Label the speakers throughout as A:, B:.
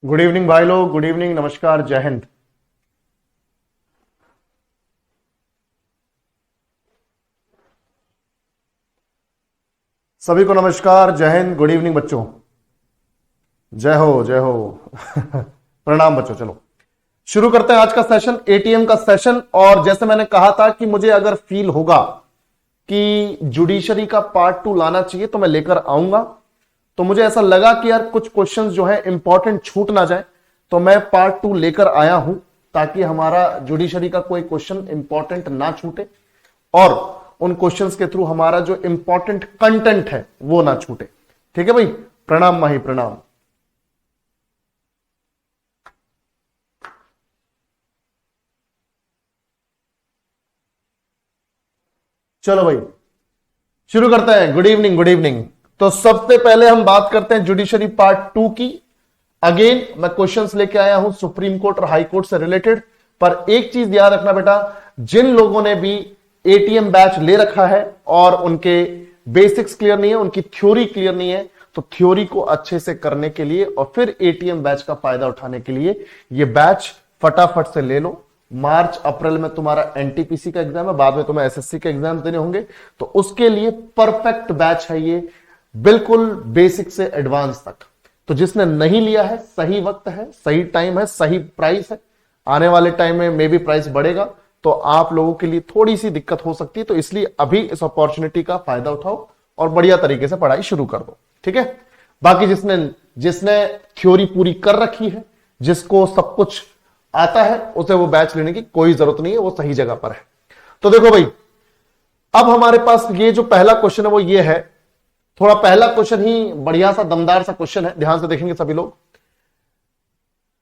A: Good evening भाई लोग, good evening, नमस्कार, जय हिंद। सभी को नमस्कार, जय हिंद, गुड इवनिंग बच्चों। जय हो जय हो। प्रणाम बच्चों। चलो शुरू करते हैं आज का सेशन, एटीएम का सेशन। और जैसे मैंने कहा था कि मुझे अगर फील होगा कि जुडिशरी का पार्ट 2 लाना चाहिए तो मैं लेकर आऊंगा। तो मुझे ऐसा लगा कि यार कुछ क्वेश्चंस जो है इंपॉर्टेंट छूट ना जाए, तो मैं पार्ट 2 लेकर आया हूं ताकि हमारा जुडिशरी का कोई क्वेश्चन इंपॉर्टेंट ना छूटे और उन क्वेश्चंस के थ्रू हमारा जो इंपॉर्टेंट कंटेंट है वो ना छूटे। ठीक है भाई, प्रणाम माही, प्रणाम। चलो भाई शुरू करते हैं। Good evening, good evening. तो सबसे पहले हम बात करते हैं जुडिशरी पार्ट 2 की। अगेन मैं क्वेश्चंस लेके आया हूं सुप्रीम कोर्ट और हाई कोर्ट से रिलेटेड। पर एक चीज याद रखना बेटा, जिन लोगों ने भी एटीएम बैच ले रखा है और उनके बेसिक्स क्लियर नहीं है, उनकी थ्योरी क्लियर नहीं है, तो थ्योरी को अच्छे से करने के लिए और फिर एटीएम बैच का फायदा उठाने के लिए ये बैच फटाफट से ले लो। मार्च अप्रैल में तुम्हारा एनटीपीसी का एग्जाम है, बाद में तुम्हें एसएससी के एग्जाम देने होंगे, तो उसके लिए परफेक्ट बैच है ये, बिल्कुल बेसिक से एडवांस तक। तो जिसने नहीं लिया है, सही वक्त है, सही टाइम है, सही प्राइस है। आने वाले टाइम में मे भी प्राइस बढ़ेगा तो आप लोगों के लिए थोड़ी सी दिक्कत हो सकती है, तो इसलिए अभी इस अपॉर्चुनिटी का फायदा उठाओ और बढ़िया तरीके से पढ़ाई शुरू कर दो। ठीक है। बाकी जिसने जिसने थ्योरी पूरी कर रखी है, जिसको सब कुछ आता है, उसे वो बैच लेने की कोई जरूरत नहीं है, वो सही जगह पर है। तो देखो भाई, अब हमारे पास ये जो पहला क्वेश्चन है वो ये है। थोड़ा पहला क्वेश्चन ही बढ़िया सा दमदार सा क्वेश्चन है, ध्यान से देखेंगे सभी लोग।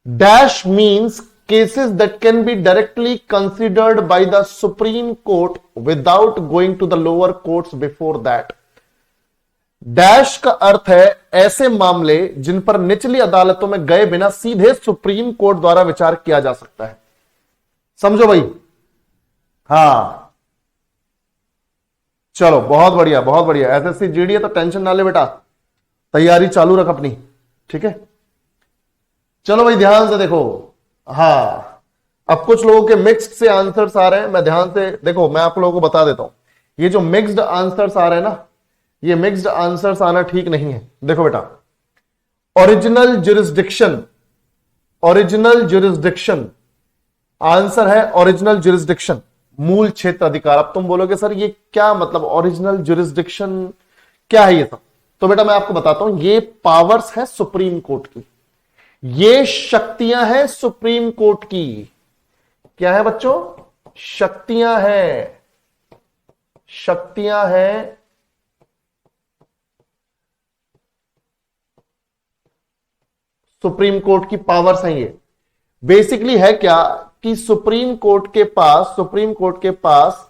A: Dash means cases that can be directly considered by the Supreme Court without going to the lower courts before that। Dash का अर्थ है ऐसे मामले जिन पर निचली अदालतों में गए बिना सीधे सुप्रीम कोर्ट द्वारा विचार किया जा सकता है। समझो भाई। हाँ चलो, बहुत बढ़िया बहुत बढ़िया। एसएससी जीडी है तो टेंशन ना ले बेटा, तैयारी चालू रख अपनी। ठीक है, चलो भाई ध्यान से देखो। हाँ, अब कुछ लोगों के मिक्स्ड से आंसर्स आ रहे हैं, मैं ध्यान से देखो, मैं आप लोगों को बता देता हूं। ये जो मिक्स्ड आंसर्स आ रहे हैं ना, ये मिक्स्ड आंसर्स आना ठीक नहीं है। देखो बेटा, original jurisdiction, original jurisdiction answer है ओरिजिनल जुरिस्डिक्शन, मूल क्षेत्र अधिकार। अब तुम बोलोगे सर ये क्या मतलब, ओरिजिनल जुरिस्डिक्शन क्या है ये सब? तो बेटा मैं आपको बताता हूं, ये पावर्स है सुप्रीम कोर्ट की, ये शक्तियां हैं सुप्रीम कोर्ट की। क्या है बच्चों? शक्तियां हैं, शक्तियां हैं सुप्रीम कोर्ट की, पावर्स हैं ये। बेसिकली है क्या कि सुप्रीम कोर्ट के पास, सुप्रीम कोर्ट के पास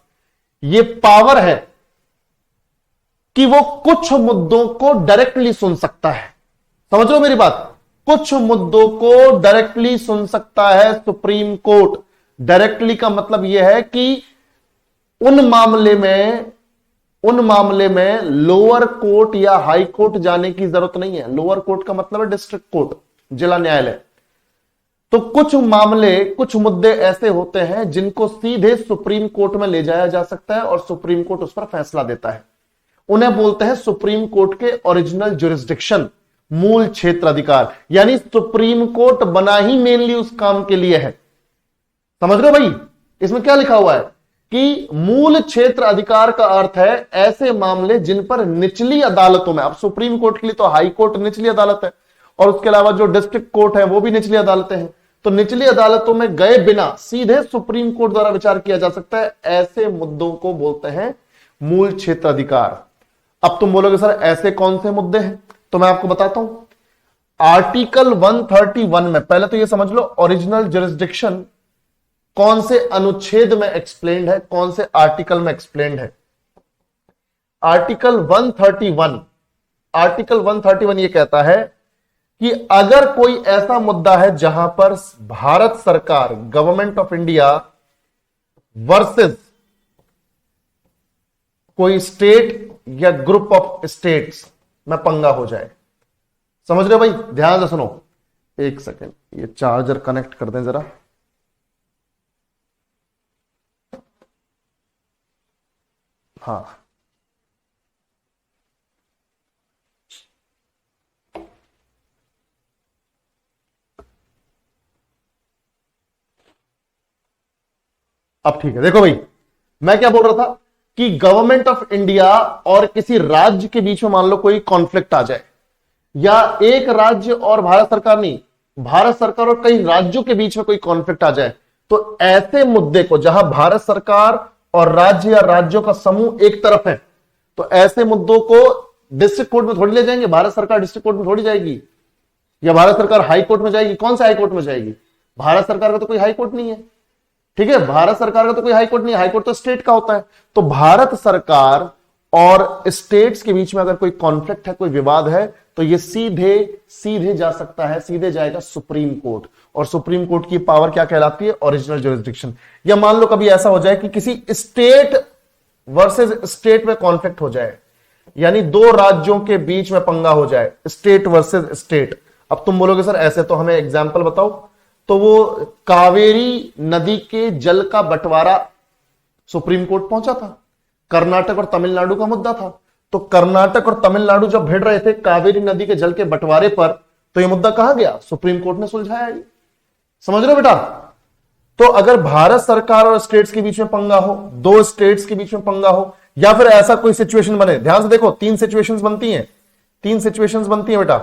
A: ये पावर है कि वो कुछ मुद्दों को डायरेक्टली सुन सकता है। समझ लो मेरी बात, कुछ मुद्दों को डायरेक्टली सुन सकता है सुप्रीम कोर्ट। डायरेक्टली का मतलब यह है कि उन मामले में लोअर कोर्ट या हाई कोर्ट जाने की जरूरत नहीं है। लोअर कोर्ट का मतलब है डिस्ट्रिक्ट कोर्ट, जिला न्यायालय। तो कुछ मामले, कुछ मुद्दे ऐसे होते हैं जिनको सीधे सुप्रीम कोर्ट में ले जाया जा सकता है और सुप्रीम कोर्ट उस पर फैसला देता है। उन्हें बोलते हैं सुप्रीम कोर्ट के ओरिजिनल जुरिस्डिक्शन, मूल क्षेत्र अधिकार। यानी सुप्रीम कोर्ट बना ही मेनली उस काम के लिए है। समझ रहे हो भाई? इसमें क्या लिखा हुआ है कि मूल क्षेत्र अधिकार का अर्थ है ऐसे मामले जिन पर निचली अदालतों में, अब सुप्रीम कोर्ट के लिए तो हाई कोर्ट निचली अदालत है और उसके अलावा जो डिस्ट्रिक्ट कोर्ट है वो भी निचली अदालतें हैं, तो निचली अदालतों में गए बिना सीधे सुप्रीम कोर्ट द्वारा विचार किया जा सकता है, ऐसे मुद्दों को बोलते हैं मूल क्षेत्र अधिकार। अब तुम बोलोगे सर ऐसे कौन से मुद्दे हैं, तो मैं आपको बताता हूं। आर्टिकल 131 में, पहले तो ये समझ लो ओरिजिनल जुरिस्डिक्शन कौन से अनुच्छेद में एक्सप्लेन्ड है, कौन से आर्टिकल में एक्सप्लेन्ड है। आर्टिकल 131, आर्टिकल 131 ये कहता है कि अगर कोई ऐसा मुद्दा है जहां पर भारत सरकार, गवर्नमेंट ऑफ इंडिया वर्सेस कोई स्टेट या ग्रुप ऑफ स्टेट्स में पंगा हो जाए। समझ रहे हो भाई? ध्यान से सुनो, एक सेकेंड, ये चार्जर कनेक्ट कर दें जरा। हाँ, अब ठीक है। देखो भाई, मैं क्या बोल रहा था कि गवर्नमेंट ऑफ इंडिया और किसी राज्य के बीच में मान लो कोई कॉन्फ्लिक्ट आ जाए, या एक राज्य और भारत सरकार नहीं, भारत सरकार और कई राज्यों के बीच में कोई कॉन्फ्लिक्ट आ जाए, तो ऐसे मुद्दे को जहां भारत सरकार और राज्य या राज्यों का समूह एक तरफ है, तो ऐसे मुद्दों को डिस्ट्रिक्ट कोर्ट में थोड़ी ले जाएंगे। भारत सरकार डिस्ट्रिक्ट कोर्ट में थोड़ी जाएगी, या भारत सरकार हाई कोर्ट में जाएगी। कौन सा हाई कोर्ट में जाएगी? भारत सरकार का तो कोई हाई कोर्ट नहीं है, ठीक है, भारत सरकार का तो कोई हाई कोर्ट नहीं है, हाई कोर्ट तो स्टेट का होता है। तो भारत सरकार और स्टेट्स के बीच में अगर कोई कॉन्फ्लिक्ट है, कोई विवाद है, तो ये सीधे सीधे जा सकता है, सीधे जाएगा सुप्रीम कोर्ट। और सुप्रीम कोर्ट की पावर क्या कहलाती है? Original jurisdiction. या मान लो कभी ऐसा हो जाए कि किसी स्टेट वर्सेस स्टेट में कॉन्फ्लिक्ट हो जाए, यानी दो राज्यों के बीच में पंगा हो जाए, स्टेट वर्सेस स्टेट। अब तुम बोलोगे सर ऐसे, तो हमें एग्जाम्पल बताओ। तो वो कावेरी नदी के जल का बंटवारा सुप्रीम कोर्ट पहुंचा था, कर्नाटक और तमिलनाडु का मुद्दा था। तो कर्नाटक और तमिलनाडु जब भिड़ रहे थे कावेरी नदी के जल के बंटवारे पर, तो यह मुद्दा कहां गया? सुप्रीम कोर्ट ने सुलझाया। समझ रहे हो बेटा? तो अगर भारत सरकार और स्टेट्स के बीच में पंगा हो, दो स्टेट्स के बीच में पंगा हो, या फिर ऐसा कोई सिचुएशन बने, ध्यान से देखो, तीन सिचुएशंस बनती हैं, तीन सिचुएशंस बनती हैं बेटा।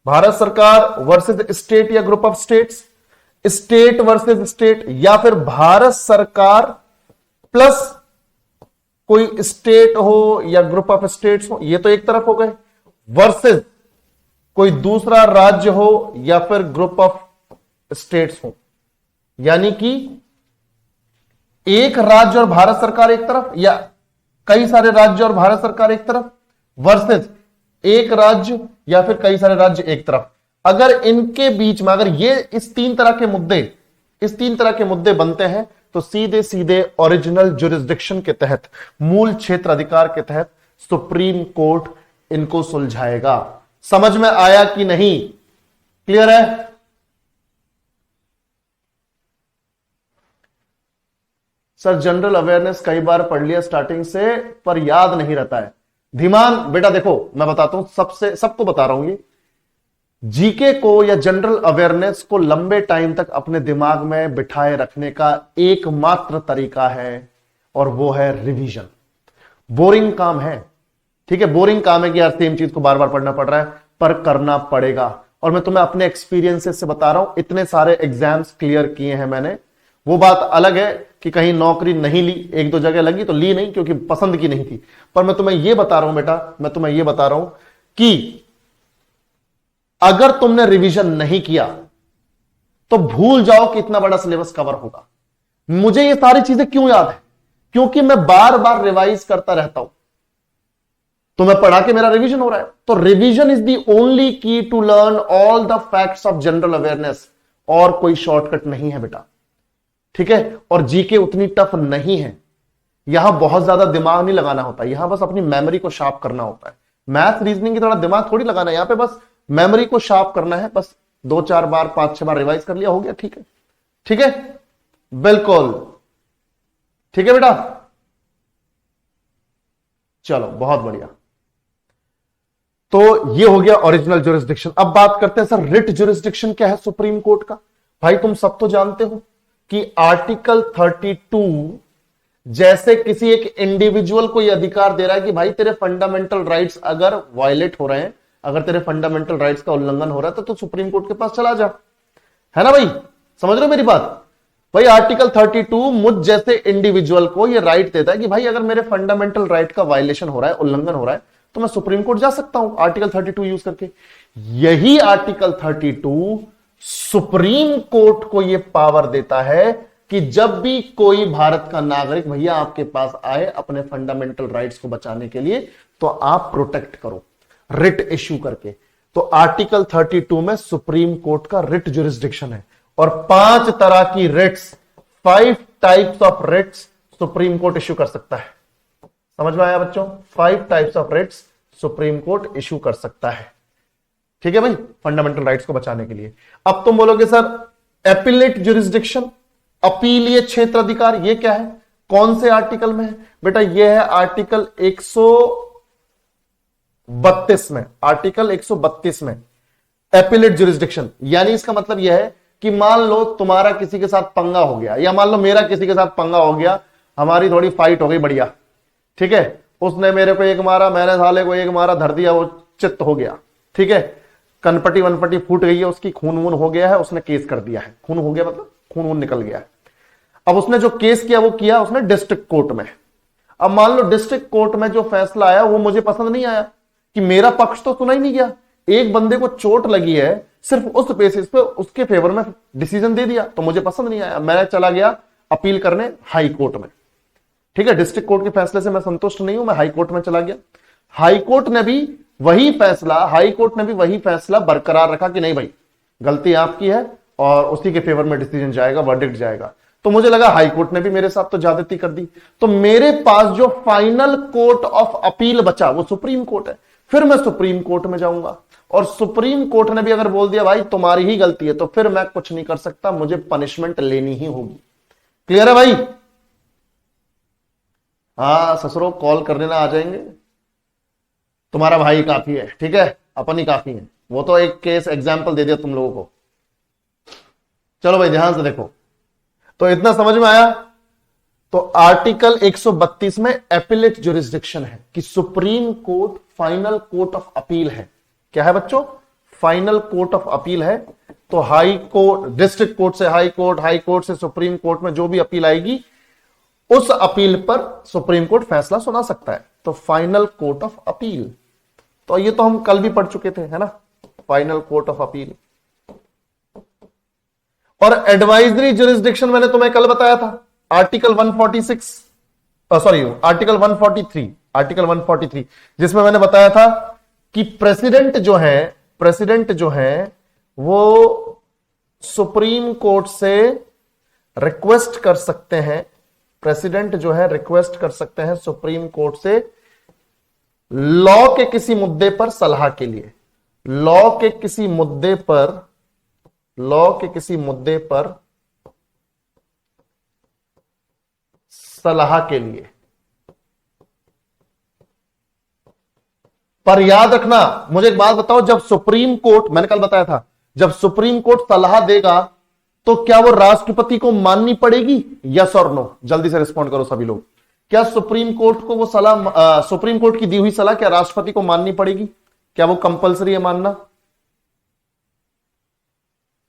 A: भारत सरकार वर्सेस स्टेट या group of states, state versus state, या फिर भारत सरकार प्लस कोई स्टेट हो या ग्रुप ऑफ स्टेट्स हो, ये तो एक तरफ हो गए, वर्सेस कोई दूसरा राज्य हो या फिर ग्रुप ऑफ स्टेट्स हो। यानी कि एक राज्य और भारत सरकार एक तरफ, या कई सारे राज्य और भारत सरकार एक तरफ, वर्सेस एक राज्य या फिर कई सारे राज्य एक तरफ। अगर इनके बीच में, अगर ये इस तीन तरह के मुद्दे बनते हैं, तो सीधे सीधे ओरिजिनल ज्यूरिसडिक्शन के तहत, मूल क्षेत्र अधिकार के तहत सुप्रीम कोर्ट इनको सुलझाएगा। समझ में आया कि नहीं? क्लियर है? सर जनरल अवेयरनेस कई बार पढ़ लिया स्टार्टिंग से, पर याद नहीं रहता है। धीमान बेटा देखो, मैं बताता हूं, सबको बता रहा हूं, ये जीके को या जनरल अवेयरनेस को लंबे टाइम तक अपने दिमाग में बिठाए रखने का एकमात्र तरीका है, और वो है रिवीजन। बोरिंग काम है, ठीक है, बोरिंग काम है कि यार सेम चीज को बार बार पढ़ना पड़ रहा है, पर करना पड़ेगा। और मैं तुम्हें अपने एक्सपीरियंसेस से बता रहा हूं, इतने सारे एग्जाम्स क्लियर किए हैं मैंने। वो बात अलग है कि कहीं नौकरी नहीं ली, एक दो जगह लगी तो ली नहीं क्योंकि पसंद की नहीं थी। पर मैं तुम्हें यह बता रहा हूं बेटा, मैं तुम्हें यह बता रहा हूं कि अगर तुमने रिवीजन नहीं किया तो भूल जाओ कि इतना बड़ा सिलेबस कवर होगा। मुझे ये सारी चीजें क्यों याद है? क्योंकि मैं बार बार रिवाइज करता रहता हूं, तो मैं पढ़ा के मेरा रिवीजन हो रहा है। तो revision is the only key to learn all the facts of general awareness, और कोई शॉर्टकट नहीं है बेटा, ठीक है। और जीके उतनी टफ नहीं है, यहां बहुत ज्यादा दिमाग नहीं लगाना होता, यहां बस अपनी मेमोरी को शार्प करना होता है। मैथ रीजनिंग की थोड़ा दिमाग थोड़ी लगाना है, यहां पे बस मेमोरी को शार्प करना है, बस 2-4 बार 5-6 बार रिवाइज कर लिया, हो गया, ठीक है, ठीक है, बिल्कुल ठीक है बेटा। चलो बहुत बढ़िया। तो ये हो गया ओरिजिनल ज्यूरिसडिक्शन। अब बात करते हैं सर रिट ज्यूरिसडिक्शन क्या है सुप्रीम कोर्ट का। भाई तुम सब तो जानते हो कि आर्टिकल 32 जैसे किसी एक इंडिविजुअल को यह अधिकार दे रहा है कि भाई तेरे फंडामेंटल राइट्स अगर वायलेट हो रहे हैं, अगर तेरे फंडामेंटल राइट्स का उल्लंघन हो रहा है, तो तू सुप्रीम कोर्ट के पास चला जा, है ना भाई? समझ रहे हो मेरी बात? भाई आर्टिकल 32 मुझ जैसे इंडिविजुअल को यह राइट देता है कि भाई अगर मेरे फंडामेंटल राइट का वायलेशन हो रहा है, उल्लंघन हो रहा है, तो मैं सुप्रीम कोर्ट जा सकता हूं आर्टिकल 32 यूज करके। यही आर्टिकल 32 सुप्रीम कोर्ट को यह पावर देता है कि जब भी कोई भारत का नागरिक भैया आपके पास आए अपने फंडामेंटल राइट्स को बचाने के लिए, तो आप प्रोटेक्ट करो रिट इश्यू करके। तो आर्टिकल 32 में सुप्रीम कोर्ट का रिट ज्यूरिसडिक्शन है, और 5 तरह की writs, 5 types of writs Supreme Court issue कर सकता है। समझ में आया बच्चों? 5 types of writs Supreme Court issue कर सकता है। ठीक है भाई, फंडामेंटल राइट्स को बचाने के लिए। अब तुम बोलोगे सर एपिलेट ज्यूरिसडिक्शन, अपीलीय क्षेत्र अधिकार, ये क्या है, कौन से आर्टिकल में है? बेटा ये है आर्टिकल 132 में, आर्टिकल 132 में एपिलेट ज्यूरिसडिक्शन। यानी इसका मतलब यह है कि मान लो तुम्हारा किसी के साथ पंगा हो गया, या मान लो मेरा किसी के साथ पंगा हो गया, हमारी थोड़ी फाइट हो गई बढ़िया, ठीक है, उसने मेरे को एक मारा, मैंने साले को एक मारा, धर दिया, वो चित्त हो गया, ठीक है, कनपटी वनपटी फूट गई है उसकी, खून वून हो गया है, उसने केस कर दिया है, खून हो गया मतलब खून वून निकल गया है। अब उसने जो केस किया वो किया उसने डिस्ट्रिक्ट कोर्ट में। अब मान लो डिस्ट्रिक्ट कोर्ट में जो फैसला आया वो मुझे पसंद नहीं आया, कि मेरा पक्ष तो सुना ही नहीं गया, एक बंदे को चोट लगी है, सिर्फ उस बेसिस पे उसके फेवर में डिसीजन दे दिया, तो मुझे पसंद नहीं आया, मैं चला गया अपील करने हाई कोर्ट में, ठीक है, डिस्ट्रिक्ट कोर्ट के फैसले से मैं संतुष्ट नहीं हूं, मैं हाई कोर्ट में चला गया। हाई कोर्ट ने भी वही फैसला बरकरार रखा कि नहीं भाई गलती आपकी है, और उसी के फेवर में डिसीजन जाएगा, वर्डिक्ट जाएगा। तो मुझे लगा हाई कोर्ट ने भी मेरे साथ तो ज्यादती कर दी, तो मेरे पास जो फाइनल कोर्ट ऑफ अपील बचा वो सुप्रीम कोर्ट है। फिर मैं सुप्रीम कोर्ट में जाऊंगा, और सुप्रीम कोर्ट ने भी अगर बोल दिया भाई तुम्हारी ही गलती है, तो फिर मैं कुछ नहीं कर सकता, मुझे पनिशमेंट लेनी ही होगी। क्लियर है भाई? हाँ ससुरो कॉल कर लेना, आ जाएंगे, तुम्हारा भाई काफी है, ठीक है, अपन ही काफी है, वो तो एक केस एग्जाम्पल दे दिया तुम लोगों को। चलो भाई ध्यान से देखो, तो इतना समझ में आया? तो आर्टिकल 132 में एपिलेट ज्यूरिसडिक्शन है कि supreme court final court of appeal है। क्या है बच्चों? फाइनल कोर्ट ऑफ अपील है। तो हाई कोर्ट, डिस्ट्रिक्ट कोर्ट से हाई कोर्ट, हाई कोर्ट से सुप्रीम कोर्ट में जो भी अपील आएगी उस अपील पर सुप्रीम कोर्ट फैसला सुना सकता है। तो फाइनल कोर्ट ऑफ अपील, तो ये तो हम कल भी पढ़ चुके थे, है ना, फाइनल कोर्ट ऑफ अपील। और एडवाइजरी ज्यूरिसडिक्शन मैंने तुम्हें कल बताया था, आर्टिकल 146, सॉरी आर्टिकल 143, जिसमें मैंने बताया था कि प्रेसिडेंट जो है वो सुप्रीम कोर्ट से रिक्वेस्ट कर सकते हैं, प्रेसिडेंट जो है रिक्वेस्ट कर सकते हैं सुप्रीम कोर्ट से लॉ के किसी मुद्दे पर सलाह के लिए, लॉ के किसी मुद्दे पर सलाह के लिए। पर याद रखना, मुझे एक बात बताओ, जब सुप्रीम कोर्ट, मैंने कल बताया था, जब सुप्रीम कोर्ट सलाह देगा तो क्या वो राष्ट्रपति को माननी पड़ेगी? यस और नो? जल्दी से रिस्पॉन्ड करो सभी लोग। क्या सुप्रीम कोर्ट को वो सलाह, सुप्रीम कोर्ट की दी हुई सलाह क्या राष्ट्रपति को माननी पड़ेगी? क्या वो कंपलसरी है मानना?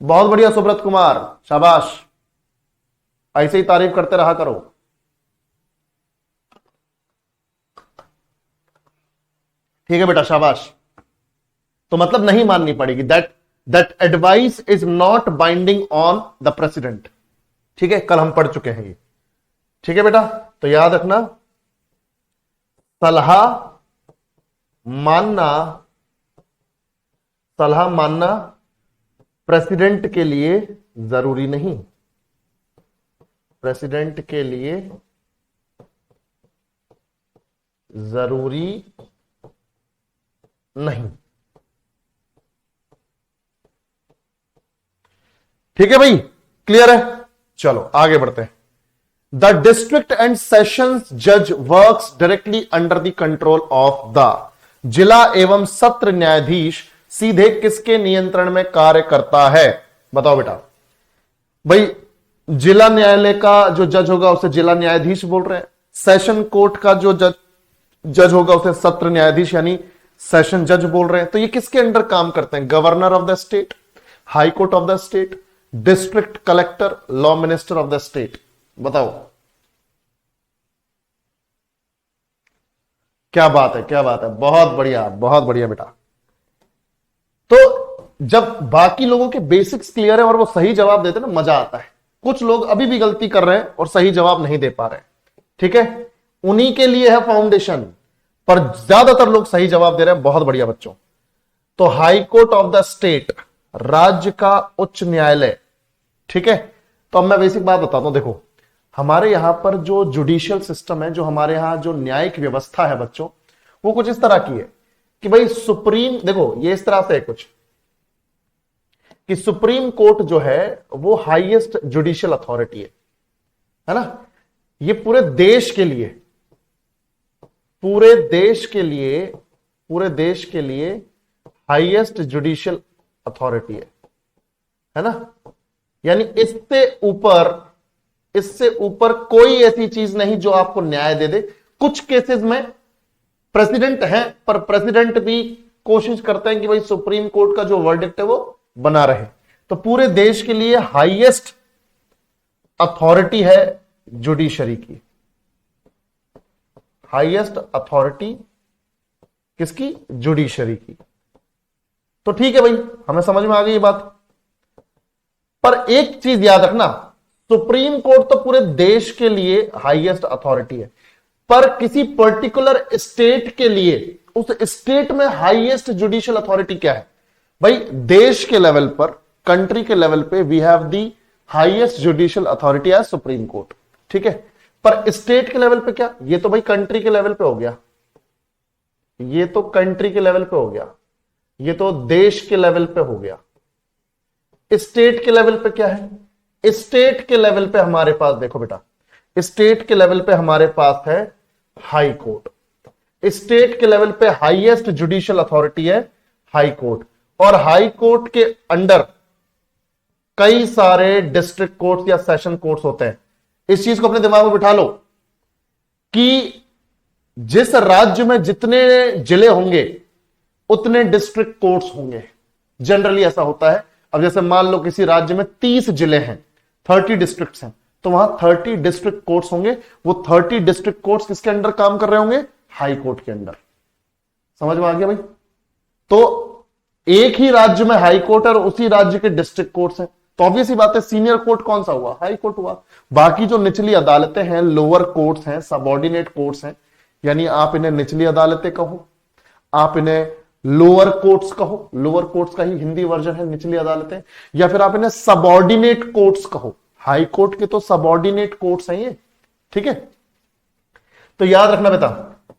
A: बहुत बढ़िया सुब्रत कुमार, शाबाश, ऐसे ही तारीफ करते रहा करो। ठीक है बेटा, शाबाश। तो मतलब नहीं माननी पड़ेगी, that advice is not binding on the president. ठीक है, कल हम पढ़ चुके हैं ये। ठीक है बेटा, तो याद रखना, सलाह मानना प्रेसिडेंट के लिए जरूरी नहीं, प्रेसिडेंट के लिए जरूरी नहीं। ठीक है भाई, क्लियर है? चलो आगे बढ़ते हैं। द डिस्ट्रिक्ट एंड सेशंस जज works directly under the control of the, जिला एवं सत्र न्यायाधीश सीधे किसके नियंत्रण में कार्य करता है? बताओ बेटा। भाई जिला न्यायालय का जो जज होगा उसे जिला न्यायाधीश बोल रहे हैं, सेशन कोर्ट का जो जज होगा उसे सत्र न्यायाधीश यानी सेशन जज बोल रहे हैं। तो ये किसके अंडर काम करते हैं? Governor of the state, high court of the state, district collector, law minister of the state. बताओ क्या बात है, क्या बात है, बहुत बढ़िया, बहुत बढ़िया बेटा। तो जब बाकी लोगों के बेसिक्स क्लियर है और वो सही जवाब देते ना, मजा आता है। कुछ लोग अभी भी गलती कर रहे हैं और सही जवाब नहीं दे पा रहे। ठीक है, उन्हीं के लिए है फाउंडेशन, पर ज्यादातर लोग सही जवाब दे रहे हैं। बहुत बढ़िया बच्चों। तो high court of the state, राज्य का उच्च न्यायालय। ठीक है, तो अब मैं बेसिक बात बताता हूं। देखो हमारे यहां पर जो जुडिशियल सिस्टम है, जो हमारे यहां जो न्यायिक व्यवस्था है बच्चों, वो कुछ इस तरह की है कि भाई सुप्रीम, देखो ये इस तरह से है कुछ कि सुप्रीम कोर्ट जो है वो हाईएस्ट जुडिशियल अथॉरिटी है ना। ये पूरे देश के लिए, पूरे देश के लिए हाईएस्ट जुडिशियल अथॉरिटी है ना। यानी इससे ऊपर कोई ऐसी चीज नहीं जो आपको न्याय दे दे। कुछ केसेस में प्रेसिडेंट है, पर प्रेसिडेंट भी कोशिश करते हैं कि भाई सुप्रीम कोर्ट का जो वर्डिक्ट है वो बना रहे। तो पूरे देश के लिए हाईएस्ट अथॉरिटी है जुडिशरी की। हाईएस्ट अथॉरिटी किसकी? जुडिशरी की। तो ठीक है भाई, हमें समझ में आ गई ये बात। पर एक चीज याद रखना, सुप्रीम कोर्ट तो पूरे देश के लिए हाईएस्ट अथॉरिटी है, पर किसी पर्टिकुलर स्टेट के लिए उस स्टेट में हाईएस्ट जुडिशियल अथॉरिटी क्या है? भाई देश के लेवल पर, कंट्री के लेवल पे we have the highest judicial authority as Supreme Court, ठीक है। पर स्टेट के लेवल पे क्या? ये तो भाई कंट्री के लेवल पे हो गया, ये तो कंट्री के लेवल पे हो गया, ये तो देश के लेवल पे हो गया। स्टेट के लेवल पे क्या है? स्टेट के लेवल पे हमारे पास देखो बेटा, स्टेट के लेवल पे हमारे पास है हाई कोर्ट। स्टेट के लेवल पे हाईएस्ट जुडिशियल अथॉरिटी है हाई कोर्ट, और हाई कोर्ट के अंडर कई सारे डिस्ट्रिक्ट कोर्ट्स या सेशन कोर्ट्स होते हैं। इस चीज को अपने दिमाग में बिठा लो कि जिस राज्य में जितने जिले होंगे उतने डिस्ट्रिक्ट कोर्ट्स होंगे। जनरली ऐसा होता है। अब जैसे मान लो किसी राज्य में 30 जिले हैं, 30 डिस्ट्रिक्ट्स हैं, तो वहां 30 डिस्ट्रिक्ट कोर्ट्स होंगे। वो 30 डिस्ट्रिक्ट कोर्ट्स किसके अंडर काम कर रहे होंगे? हाई कोर्ट के अंडर। समझ में आ गया भाई? तो एक ही राज्य में हाई कोर्ट और उसी राज्य के डिस्ट्रिक्ट कोर्ट्स हैं, तो ऑब्वियस ही बात है सीनियर कोर्ट कौन सा हुआ? हाई कोर्ट हुआ। बाकी जो निचली अदालतें हैं, लोअर कोर्ट्स हैं, सबऑर्डिनेट कोर्ट्स हैं, यानी आप इन्हें निचली अदालतें कहो, आप इन्हें लोअर कोर्ट्स कहो, लोअर कोर्ट्स का ही हिंदी वर्जन है निचली अदालतें, या फिर आप इन्हें सबऑर्डिनेट कोर्ट्स कहो। हाई कोर्ट के तो सबऑर्डिनेट कोर्ट्स हैं ये, ठीक है। तो याद रखना बेटा,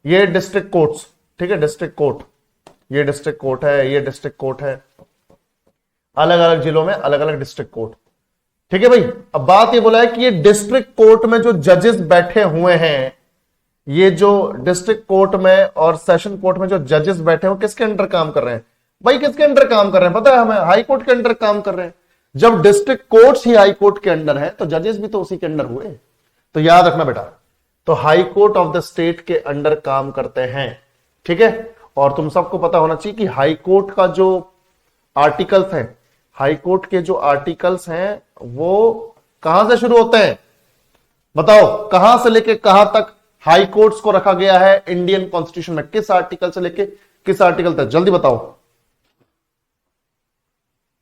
A: ये डिस्ट्रिक्ट कोर्ट्स, ठीक है, डिस्ट्रिक्ट कोर्ट, ये डिस्ट्रिक्ट कोर्ट है, ये डिस्ट्रिक्ट कोर्ट है, अलग अलग जिलों में अलग अलग डिस्ट्रिक्ट कोर्ट, ठीक है भाई। अब बात ये बोला है कि ये डिस्ट्रिक्ट कोर्ट में जो जजेस बैठे हुए हैं, ये जो डिस्ट्रिक्ट कोर्ट में और सेशन कोर्ट में जो जजेस बैठे हैं वो किसके अंडर काम कर रहे हैं? भाई किसके अंडर काम कर रहे हैं? पता है हमें, हाई कोर्ट के अंडर काम कर रहे हैं। जब डिस्ट्रिक्ट कोर्ट्स ही हाई कोर्ट के अंडर है तो जजेस भी तो उसी के अंडर हुए। तो याद रखना बेटा, तो high court of the state के अंडर काम करते हैं, ठीक है। और तुम सबको पता होना चाहिए कि हाई कोर्ट का जो आर्टिकल्स हैं, हाई कोर्ट के जो आर्टिकल्स हैं वो कहां से शुरू होते हैं? बताओ, कहां से लेके कहां तक हाई कोर्ट्स को रखा गया है इंडियन कॉन्स्टिट्यूशन में? किस आर्टिकल से लेके किस आर्टिकल तक? जल्दी बताओ,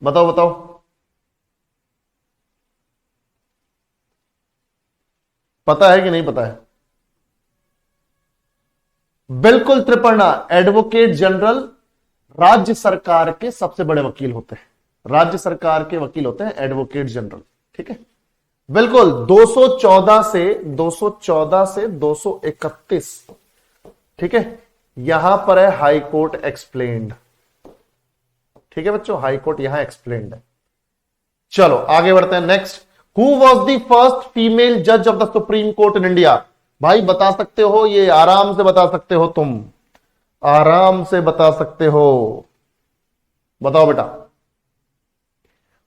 A: बताओ बताओ। पता है कि नहीं पता है? बिल्कुल त्रिपर्णा, एडवोकेट जनरल राज्य सरकार के सबसे बड़े वकील होते हैं, राज्य सरकार के वकील होते हैं एडवोकेट जनरल, ठीक है, बिल्कुल। 214 से 231, ठीक है, यहां पर है हाई कोर्ट एक्सप्लेन्ड, ठीक है बच्चों, हाई कोर्ट यहां एक्सप्लेन्ड है। चलो आगे बढ़ते हैं। Next, who was the first female जज of the Supreme Court in India? भाई बता सकते हो, ये आराम से बता सकते हो, तुम आराम से बता सकते हो, बताओ बेटा।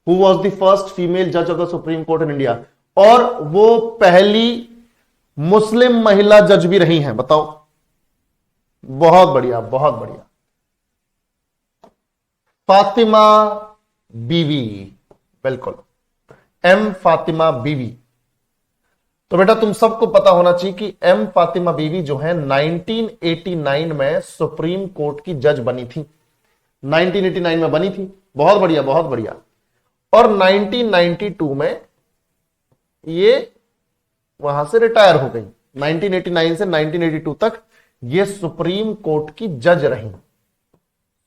A: Who was the first female judge of the Supreme Court in India? और वो पहली मुस्लिम महिला जज भी रही हैं, बताओ। बहुत बढ़िया, बहुत बढ़िया, फातिमा बीवी, बिल्कुल, एम फातिमा बीवी। तो बेटा तुम सबको पता होना चाहिए कि एम फातिमा बीवी जो है 1989 में सुप्रीम कोर्ट की जज बनी थी, 1989 में बनी थी। बहुत बढ़िया, बहुत बढ़िया। और 1992 में ये वहां से रिटायर हो गई। 1989 से 1982 तक ये सुप्रीम कोर्ट की जज रही,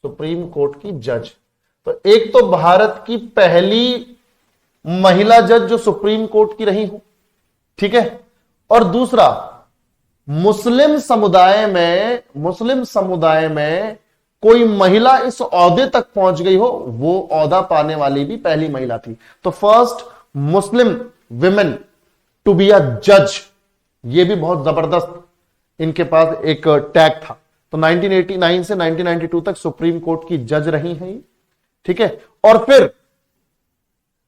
A: सुप्रीम कोर्ट की जज। तो एक तो भारत की पहली महिला जज जो सुप्रीम कोर्ट की रही हूं, ठीक है, और दूसरा मुस्लिम समुदाय में कोई महिला इस ओहदे तक पहुंच गई हो, वो ओहदा पाने वाली भी पहली महिला थी। तो first Muslim women to be a जज, ये भी बहुत जबरदस्त इनके पास एक टैग था। तो 1989 से 1992 तक सुप्रीम कोर्ट की जज रही हैं, ठीक है। और फिर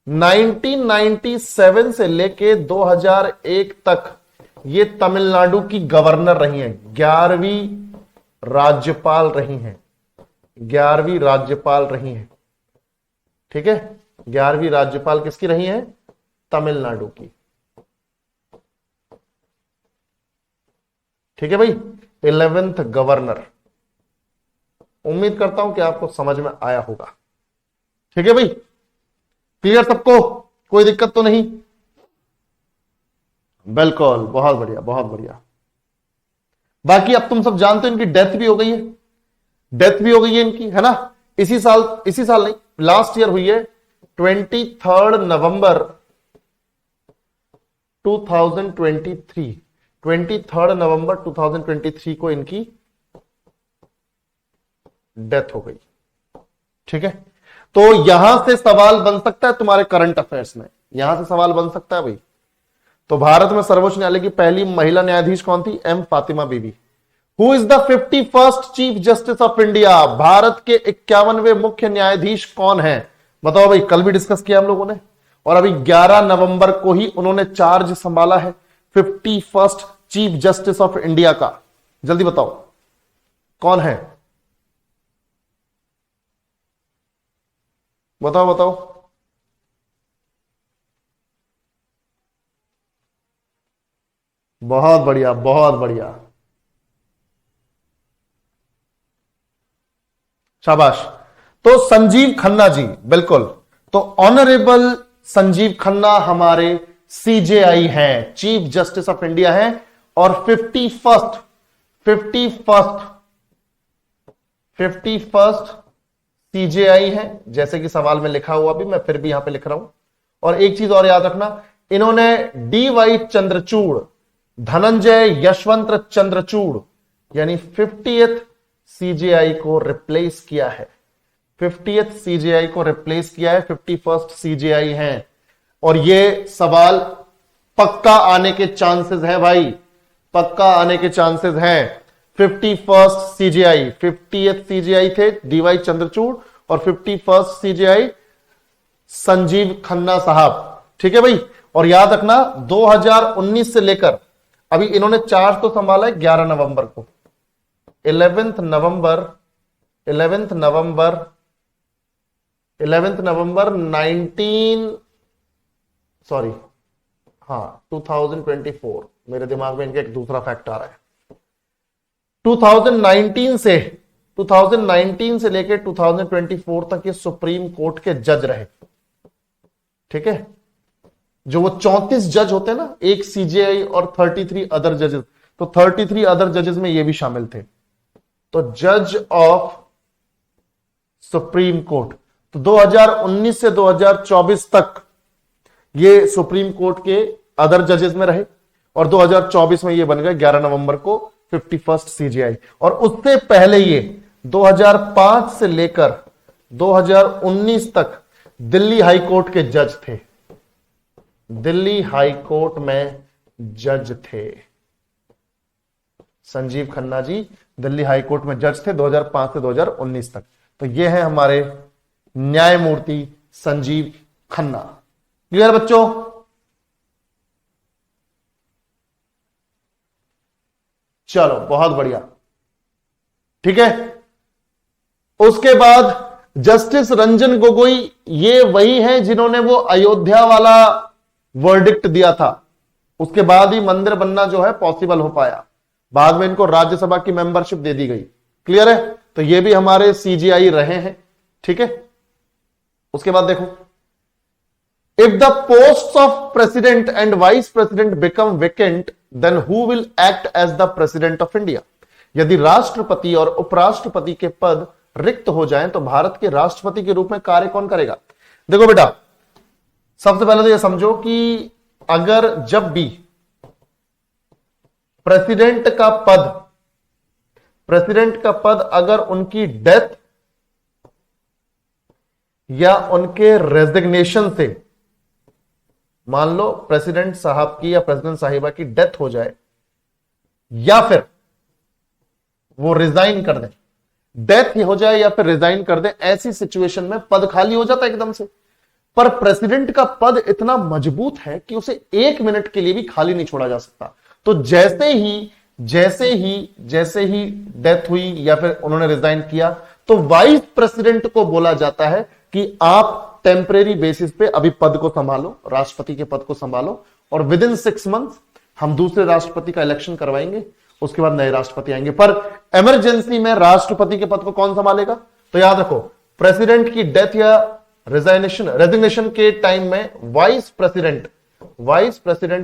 A: 1997 से लेके 2001 तक ये तमिलनाडु की गवर्नर रही हैं, 11वीं राज्यपाल रही हैं, 11वीं राज्यपाल रही हैं, ठीक है। 11वीं राज्यपाल किसकी रही हैं? तमिलनाडु की, ठीक है भाई। 11th governor. उम्मीद करता हूं कि आपको समझ में आया होगा, ठीक है भाई। क्लियर सबको? कोई दिक्कत तो नहीं? बिल्कुल, बहुत बढ़िया बहुत बढ़िया। बाकी अब तुम सब जानते हो इनकी डेथ भी हो गई है, डेथ भी हो गई है इनकी, है ना। इसी साल नहीं, लास्ट ईयर हुई है। 23 नवंबर 2023, 23 नवंबर 2023 को इनकी डेथ हो गई, ठीक है। तो यहां से सवाल बन सकता है तुम्हारे करंट अफेयर्स में, यहां से सवाल बन सकता है भाई। तो भारत में सर्वोच्च न्यायालय की पहली महिला न्यायाधीश कौन थी? M Fathima Beevi. Who is the 51st chief justice of India? Bharat के 51वें मुख्य न्यायाधीश कौन है? बताओ भाई। कल भी डिस्कस किया हम लोगों ने, और अभी 11 नवंबर को ही उन्होंने चार्ज संभाला है 51st chief justice of India का। जल्दी बताओ कौन है? बताओ बताओ। बहुत बढ़िया बहुत बढ़िया, शाबाश। तो संजीव खन्ना जी, बिल्कुल। तो ऑनरेबल संजीव खन्ना हमारे सीजेआई हैं, चीफ जस्टिस ऑफ इंडिया हैं, और 51st सीजेआई है, जैसे कि सवाल में लिखा हुआ भी, मैं फिर भी यहां पे लिख रहा हूं। और एक चीज और याद रखना, इन्होंने डीवाई चंद्रचूड़, धनंजय यशवंत चंद्रचूड़ यानी 50th सीजेआई को रिप्लेस किया है, 50th सीजेआई को रिप्लेस किया है, 51st सीजेआई हैं। और ये सवाल पक्का आने के चांसेस है भाई, पक्का आने के चांसेस हैं। 51st सीजेआई, 50th सीजेआई थे डीवाई चंद्रचूड़, और 51st सीजेआई संजीव खन्ना साहब, ठीक है भाई। और याद रखना 2019 से लेकर अभी इन्होंने चार्ज तो संभाला है 11 नवंबर को, 11th नवंबर 2024, मेरे दिमाग में इनका एक दूसरा फैक्ट आ रहा है। 2019 से लेकर 2024 तक ये सुप्रीम कोर्ट के जज रहे, ठीक है। जो वो 34 जज होते हैं ना, एक सीजेआई और 33 अदर जजेस, तो 33 अदर जजेस में ये भी शामिल थे। तो जज ऑफ सुप्रीम कोर्ट, तो 2019 से 2024 तक ये सुप्रीम कोर्ट के अदर जजेस में रहे, और 2024 में ये बन गए 11 नवंबर को 51st सीजेआई। और उससे पहले ये 2005 से लेकर 2019 तक दिल्ली हाई कोर्ट के जज थे, दिल्ली हाई कोर्ट में जज थे। संजीव खन्ना जी दिल्ली हाई कोर्ट में जज थे 2005 से 2019 तक। तो ये है हमारे न्यायमूर्ति संजीव खन्ना। क्लियर बच्चों? चलो बहुत बढ़िया, ठीक है। उसके बाद जस्टिस रंजन गोगोई, ये वही हैं जिन्होंने वो अयोध्या वाला वर्डिक्ट दिया था, उसके बाद ही मंदिर बनना जो है पॉसिबल हो पाया। बाद में इनको राज्यसभा की मेंबरशिप दे दी गई। क्लियर है? तो ये भी हमारे सीजीआई रहे हैं, ठीक है। उसके बाद देखो, if the post of president and vice president become vacant then who will act as the president of India? यदि राष्ट्रपति और उपराष्ट्रपति के पद रिक्त हो जाएं तो भारत के राष्ट्रपति के रूप में कार्य कौन करेगा? देखो बेटा, सबसे पहले तो यह समझो कि अगर जब भी प्रेसिडेंट का पद प्रेसिडेंट का पद अगर उनकी डेथ या उनके रेजिग्नेशन से, मान लो प्रेसिडेंट साहब की या प्रेसिडेंट साहिबा की डेथ हो जाए या फिर वो रिजाइन कर दे, डेथ हो जाए या फिर रिजाइन कर दे, ऐसी सिचुएशन में पद खाली हो जाता है एकदम से। पर प्रेसिडेंट का पद इतना मजबूत है कि उसे 1 मिनट के लिए भी खाली नहीं छोड़ा जा सकता। तो जैसे ही डेथ हुई या फिर उन्होंने रिजाइन किया, तो वाइस प्रेसिडेंट को बोला जाता है कि आप टेम्परेरी बेसिस पे अभी पद को संभालो, राष्ट्रपति के पद को संभालो, और विद इन 6 मंथ्स हम दूसरे राष्ट्रपति का इलेक्शन करवाएंगे, उसके बाद नए राष्ट्रपति आएंगे। पर इमरजेंसी में राष्ट्रपति के पद को कौन संभालेगा? तो याद रखो, प्रेसिडेंट की डेथ या रेजिग्नेशन के टाइम में वाइस प्रेसिडेंट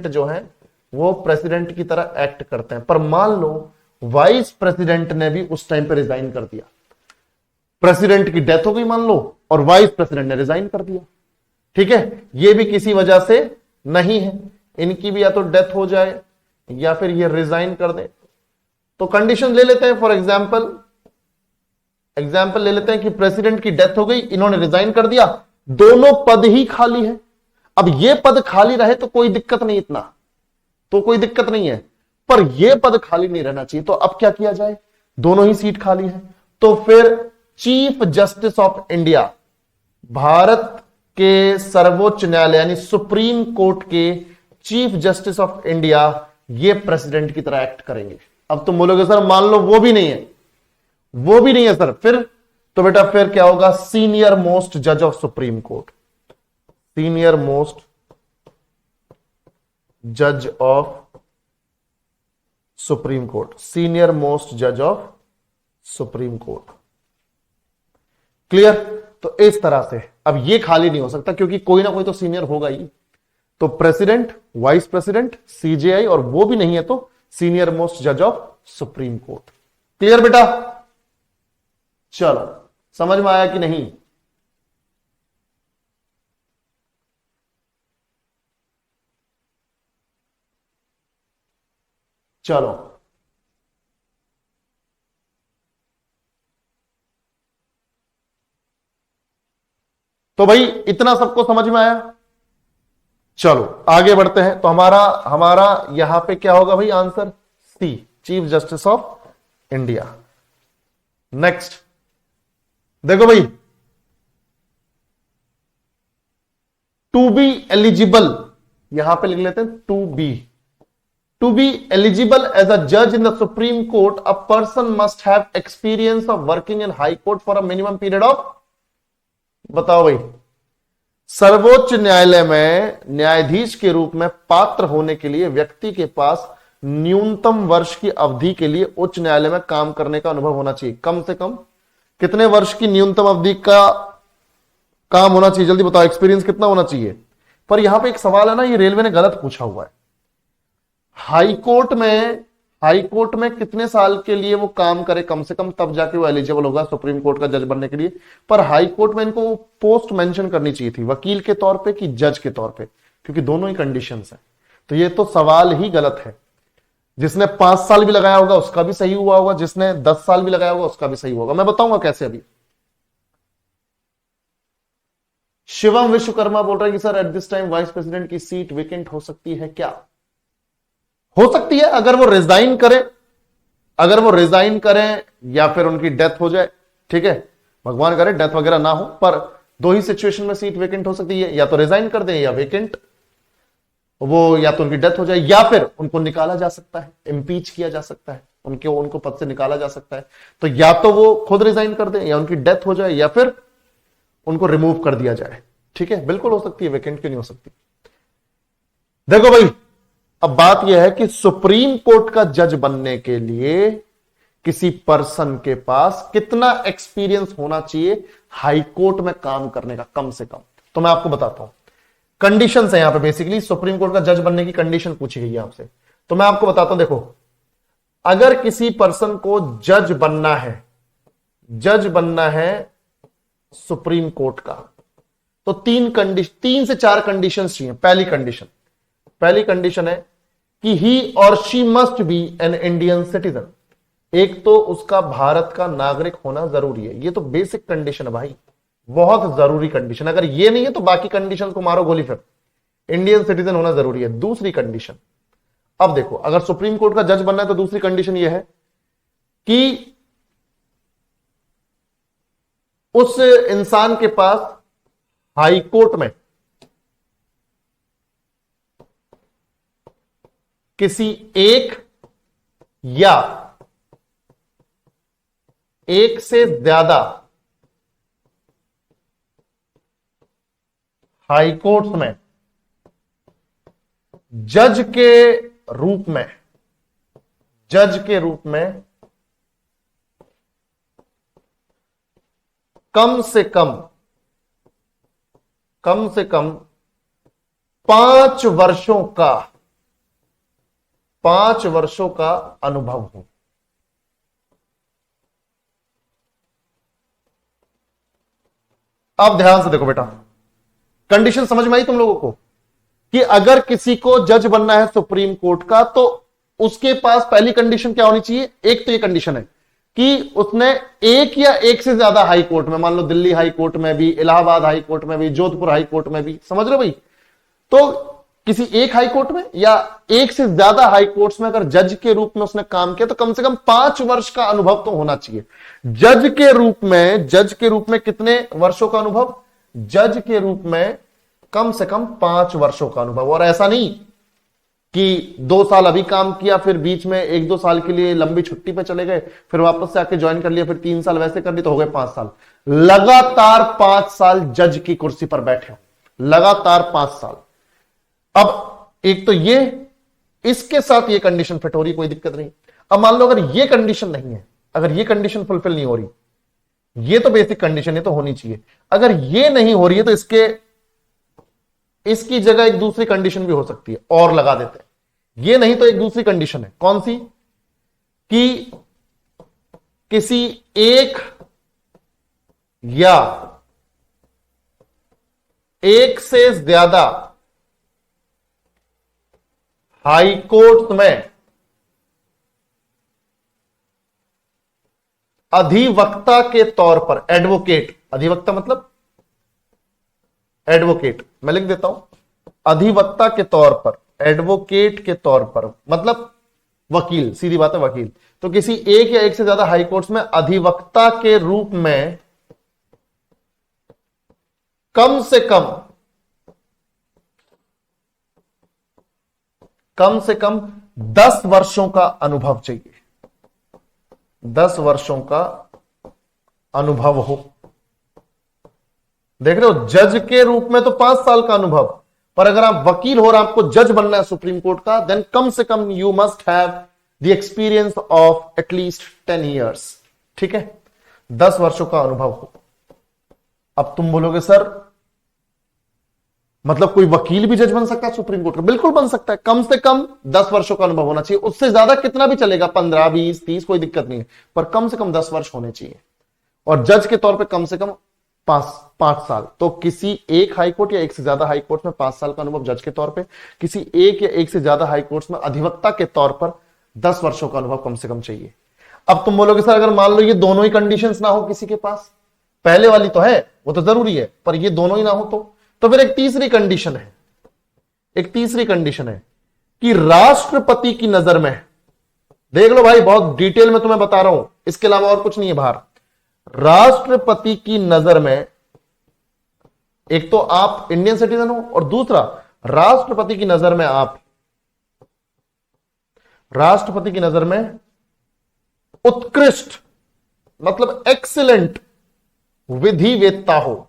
A: जो है वो प्रेसिडेंट की तरह एक्ट करते हैं। पर मान लो वाइस प्रेसिडेंट ने भी उस टाइम पे रिजाइन कर दिया, प्रेसिडेंट की डेथ हो गई मान लो और वाइस प्रेसिडेंट ने रिजाइन कर दिया, ठीक है, ये भी किसी वजह से नहीं है, इनकी भी या तो डेथ हो जाए या फिर ये रिजाइन कर दे। तो कंडीशन ले लेते हैं, फॉर एग्जाम्पल ले लेते हैं कि प्रेसिडेंट की डेथ हो गई, इन्होंने रिजाइन कर दिया, दोनों पद ही खाली है। अब ये पद खाली रहे तो कोई दिक्कत नहीं, इतना तो कोई दिक्कत नहीं है, पर यह पद खाली नहीं रहना चाहिए। तो अब क्या किया जाए? दोनों ही सीट खाली है, तो फिर chief justice of India, Bharat के सर्वोच्च न्यायालय यानी सुप्रीम कोर्ट के चीफ जस्टिस ऑफ इंडिया, ये प्रेसिडेंट की तरह एक्ट करेंगे। अब तुम बोलोगे सर मान लो वो भी नहीं है सर, फिर तो बेटा फिर क्या होगा? सीनियर मोस्ट जज of supreme court, senior most जज of supreme court, senior most जज ऑफ सुप्रीम कोर्ट। क्लियर? तो इस तरह से अब ये खाली नहीं हो सकता क्योंकि कोई ना कोई तो सीनियर होगा ही। तो प्रेसिडेंट, वाइस प्रेसिडेंट, सीजेआई, और वो भी नहीं है तो सीनियर मोस्ट जज ऑफ सुप्रीम कोर्ट। क्लियर बेटा? चलो, समझ में आया कि नहीं? चलो, तो भाई इतना सबको समझ में आया? चलो आगे बढ़ते हैं। तो हमारा यहां पे क्या होगा भाई? Answer C, chief justice of India. Next देखो भाई, टू बी एलिजिबल, यहां पे लिख लेते हैं to be eligible as a जज in the Supreme Court, a person must have experience of working in High Court for a minimum period of, बताओ भाई, सर्वोच्च न्यायालय में न्यायाधीश के रूप में पात्र होने के लिए व्यक्ति के पास न्यूनतम वर्ष की अवधि के लिए उच्च न्यायालय में काम करने का अनुभव होना चाहिए। कम से कम कितने वर्ष की न्यूनतम अवधि का काम होना चाहिए? जल्दी बताओ, एक्सपीरियंस कितना होना चाहिए? पर यहां पे एक सवाल है ना, ये रेलवे ने गलत पूछा हुआ है। हाई कोर्ट में कितने साल के लिए वो काम करे कम से कम, तब जाके वो एलिजिबल होगा सुप्रीम कोर्ट का जज बनने के लिए। पर हाई कोर्ट में इनको पोस्ट मेंशन करनी चाहिए थी, वकील के तौर पे कि जज के तौर पे, क्योंकि दोनों ही कंडीशंस हैं। तो ये तो सवाल ही गलत है। जिसने 5 साल भी लगाया होगा उसका भी सही हुआ होगा, जिसने 10 साल भी लगाया होगा उसका भी सही होगा। मैं बताऊंगा कैसे अभी। शिवम विश्वकर्मा बोल रहा है कि sir at this time vice president की सीट वेकेंट हो सकती है क्या? हो सकती है, अगर वो रिजाइन करें या फिर उनकी डेथ हो जाए, ठीक है, भगवान करे डेथ वगैरह ना हो, पर दो ही सिचुएशन में सीट वेकेंट हो सकती है, या तो रिजाइन कर दें या वेकेंट, वो या तो उनकी डेथ हो जाए या फिर उनको निकाला जा सकता है, इम्पीच किया जा सकता है, उनको पद से निकाला जा सकता है। तो या तो वो खुद रिजाइन कर दें या उनकी डेथ हो जाए या फिर उनको रिमूव कर दिया जाए। ठीक है, बिल्कुल हो सकती है, वेकेंट क्यों नहीं हो सकती? देखो भाई, अब बात यह है कि सुप्रीम कोर्ट का जज बनने के लिए किसी पर्सन के पास कितना एक्सपीरियंस होना चाहिए हाई कोर्ट में काम करने का, कम से कम। तो मैं आपको बताता हूं, कंडीशंस है यहां पे। बेसिकली सुप्रीम कोर्ट का जज बनने की कंडीशन पूछी गई है आपसे, तो मैं आपको बताता हूं। देखो, अगर किसी पर्सन को जज बनना है सुप्रीम कोर्ट का, तो 3 से 4 कंडीशन चाहिए। पहली कंडीशन है कि ही और she must be an Indian citizen. एक तो उसका भारत का नागरिक होना जरूरी है, ये तो बेसिक कंडीशन है भाई, बहुत जरूरी कंडीशन। अगर ये नहीं है तो बाकी कंडीशन को मारो गोली फिर। इंडियन सिटीजन होना जरूरी है। दूसरी कंडीशन, अब देखो, अगर सुप्रीम कोर्ट का जज बनना है तो दूसरी कंडीशन यह है कि उस इंसान के पास हाई कोर्ट में किसी एक या एक से ज्यादा हाई कोर्ट में जज के रूप में कम से कम 5 वर्षों का अनुभव हो। अब ध्यान से देखो बेटा, कंडीशन समझ में आई तुम लोगों को कि अगर किसी को जज बनना है सुप्रीम कोर्ट का तो उसके पास पहली कंडीशन क्या होनी चाहिए? एक तो ये कंडीशन है कि उसने एक या एक से ज्यादा हाई कोर्ट में, मान लो दिल्ली हाई कोर्ट में भी, इलाहाबाद हाई कोर्ट में भी, जोधपुर हाई कोर्ट में भी, समझ रहे भाई, तो किसी एक हाई कोर्ट में या एक से ज्यादा हाई कोर्ट्स में अगर जज के रूप में उसने काम किया तो कम से कम 5 वर्ष का अनुभव तो होना चाहिए। जज के रूप में कितने वर्षों का अनुभव? जज के रूप में कम से कम 5 वर्षों का अनुभव। और ऐसा नहीं कि 2 साल अभी काम किया, फिर बीच में 1-2 साल के लिए लंबी छुट्टी पे चले गए, फिर वापस से आके ज्वाइन कर लिया, फिर 3 साल वैसे कर ली तो हो गए 5 साल। लगातार 5 साल जज की कुर्सी पर बैठे हो, लगातार 5 साल। अब एक तो ये, इसके साथ ये कंडीशन फिट हो रही, कोई दिक्कत नहीं। अब मान लो अगर ये कंडीशन नहीं है, अगर ये कंडीशन फुलफिल नहीं हो रही, ये तो बेसिक कंडीशन है तो होनी चाहिए, अगर ये नहीं हो रही है तो इसकी जगह एक दूसरी कंडीशन भी हो सकती है और लगा देते हैं। ये नहीं तो एक दूसरी कंडीशन है, कौन सी? कि किसी एक या एक से ज्यादा हाई कोर्ट में अधिवक्ता के तौर पर, एडवोकेट, अधिवक्ता मतलब एडवोकेट, मैं लिख देता हूं, अधिवक्ता के तौर पर, एडवोकेट के तौर पर मतलब वकील, सीधी बात है वकील। तो किसी एक या एक से ज्यादा हाई कोर्ट्स में अधिवक्ता के रूप में कम से कम 10 वर्षों का अनुभव चाहिए। 10 वर्षों का अनुभव हो। देख रहे हो, जज के रूप में तो 5 साल का अनुभव, पर अगर आप वकील हो और आपको जज बनना है सुप्रीम कोर्ट का, देन कम से कम you must have the experience of at least 10 years. ठीक है, 10 वर्षों का अनुभव हो। अब तुम बोलोगे सर मतलब कोई वकील भी जज बन सकता है सुप्रीम कोर्ट का? बिल्कुल बन सकता है, कम से कम 10 वर्षों का अनुभव होना चाहिए। उससे ज्यादा कितना भी चलेगा, 15, 20, 30, कोई दिक्कत नहीं है, पर कम से कम 10 वर्ष होने चाहिए। और जज के तौर पे कम से कम 5 साल। तो किसी एक हाई कोर्ट या एक से ज्यादा हाई कोर्ट में 5 साल का अनुभव जज के तौर पे, किसी एक या एक से ज्यादा हाई कोर्ट में अधिवक्ता के तौर पर 10 वर्षों का अनुभव कम से कम चाहिए। अब तुम बोलोगे सर अगर मान लो ये दोनों ही कंडीशंस ना हो किसी के पास, पहले वाली तो है, वो तो जरूरी है, पर ये दोनों ही ना हो तो फिर एक तीसरी कंडीशन है, कि राष्ट्रपति की नजर में, देख लो भाई बहुत डिटेल में तुम्हें बता रहा हूं, इसके अलावा और कुछ नहीं है बाहर। राष्ट्रपति की नजर में एक तो आप इंडियन सिटीजन हो, और दूसरा राष्ट्रपति की नजर में उत्कृष्ट मतलब एक्सीलेंट विधिवेत्ता हो,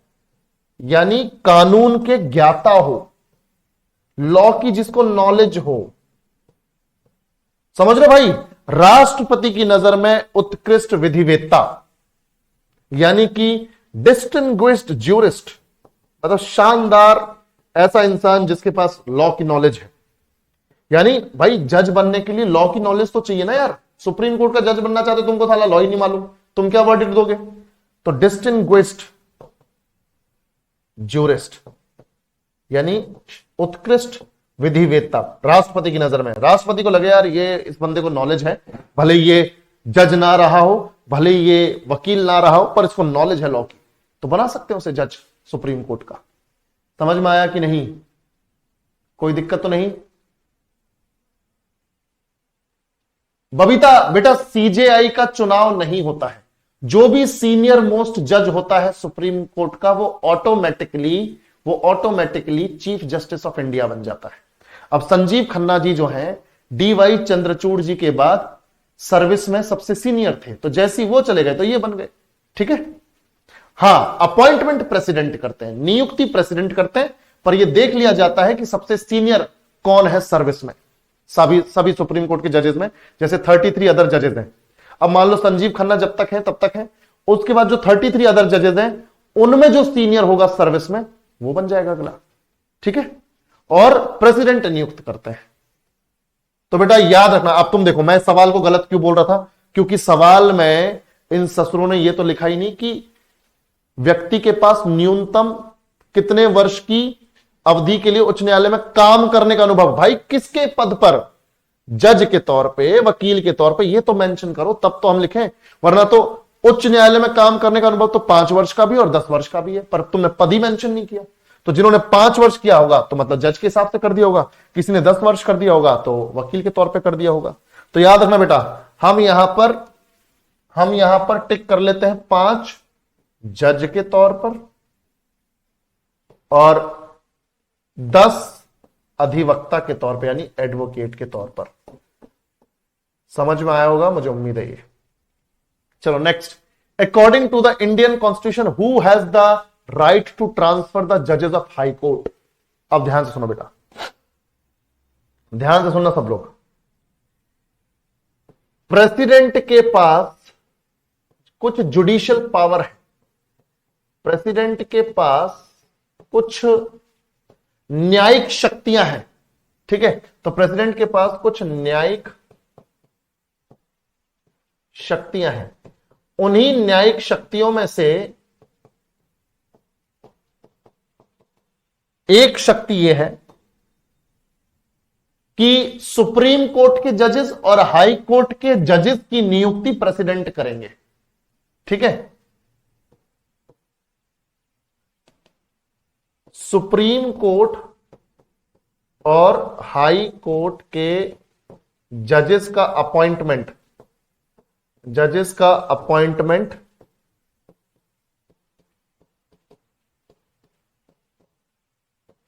A: यानी कानून के ज्ञाता हो, लॉ की जिसको नॉलेज हो। समझ रहे भाई, राष्ट्रपति की नजर में उत्कृष्ट विधिवेत्ता यानी कि डिस्टिंग्विश्ड ज्यूरिस्ट, मतलब शानदार ऐसा इंसान जिसके पास लॉ की नॉलेज है। यानी भाई जज बनने के लिए लॉ की नॉलेज तो चाहिए ना यार। सुप्रीम कोर्ट का जज बनना चाहते तुमको साला लॉ ही नहीं मालूम, तुम क्या वर्डिक्ट दोगे? तो डिस्टिंग्विश्ड ज्यूरिस्ट यानी उत्कृष्ट विधिवेत्ता राष्ट्रपति की नजर में। राष्ट्रपति को लगे यार ये इस बंदे को नॉलेज है, भले ये जज ना रहा हो, भले ही ये वकील ना रहा हो, पर इसको नॉलेज है लॉ की, तो बना सकते हैं उसे जज सुप्रीम कोर्ट का। समझ में आया कि नहीं? कोई दिक्कत तो नहीं? बबीता बेटा, सीजेआई का चुनाव नहीं होता है। जो भी सीनियर मोस्ट जज होता है सुप्रीम कोर्ट का, वो automatically chief justice of India बन जाता है। अब संजीव खन्ना जी जो हैं, डीवाई चंद्रचूड़ जी के बाद सर्विस में सबसे सीनियर थे, तो जैसे ही वो चले गए तो ये बन गए। ठीक है। हां, अपॉइंटमेंट प्रेसिडेंट करते हैं, नियुक्ति प्रेसिडेंट करते हैं, पर यह देख लिया जाता है कि सबसे सीनियर कौन है सर्विस में, सभी सुप्रीम कोर्ट के जजेस में। जैसे 33 अदर जजेस हैं, अब मान लो संजीव खन्ना जब तक है तब तक है, उसके बाद जो 33 अदर जजेस हैं उनमें जो सीनियर होगा सर्विस में वो बन जाएगा अगला। ठीक है। और प्रेसिडेंट नियुक्त करते हैं। तो बेटा याद रखना। अब तुम देखो, मैं सवाल को गलत क्यों बोल रहा था, क्योंकि सवाल में इन ससुरों ने यह तो लिखा ही नहीं कि व्यक्ति के पास न्यूनतम कितने वर्ष की अवधि के लिए उच्च न्यायालय में काम करने का अनुभव। भाई किसके पद पर? जज के तौर पे, वकील के तौर पे, ये तो मेंशन करो तब तो हम लिखें, वरना तो उच्च न्यायालय में काम करने का अनुभव तो 5 वर्ष का भी और 10 वर्ष का भी है, पर तुमने पद ही मेंशन नहीं किया। तो जिन्होंने 5 वर्ष किया होगा तो मतलब जज के हिसाब से कर दिया होगा, किसी ने 10 वर्ष कर दिया होगा तो वकील के तौर पे कर दिया होगा। तो याद रखना बेटा, हम यहां पर टिक कर लेते हैं 5 जज के तौर पर और 10 अधिवक्ता के तौर पे, यानी एडवोकेट के तौर पर। समझ में आया होगा, मुझे उम्मीद है ये। चलो next. According to the Indian constitution who has the right to transfer the जजेस ऑफ हाई कोर्ट? अब ध्यान से सुनो बेटा, ध्यान से सुनना सब लोग। प्रेसिडेंट के पास कुछ जुडिशियल पावर है, प्रेसिडेंट के पास कुछ न्यायिक शक्तियां हैं। ठीक है। तो प्रेसिडेंट के पास कुछ न्यायिक शक्तियां हैं। उन्हीं न्यायिक शक्तियों में से एक शक्ति यह है कि सुप्रीम कोर्ट के जजेस और हाई कोर्ट के जजेस की नियुक्ति प्रेसिडेंट करेंगे। ठीक है। सुप्रीम कोर्ट और हाई कोर्ट के जजेस का अपॉइंटमेंट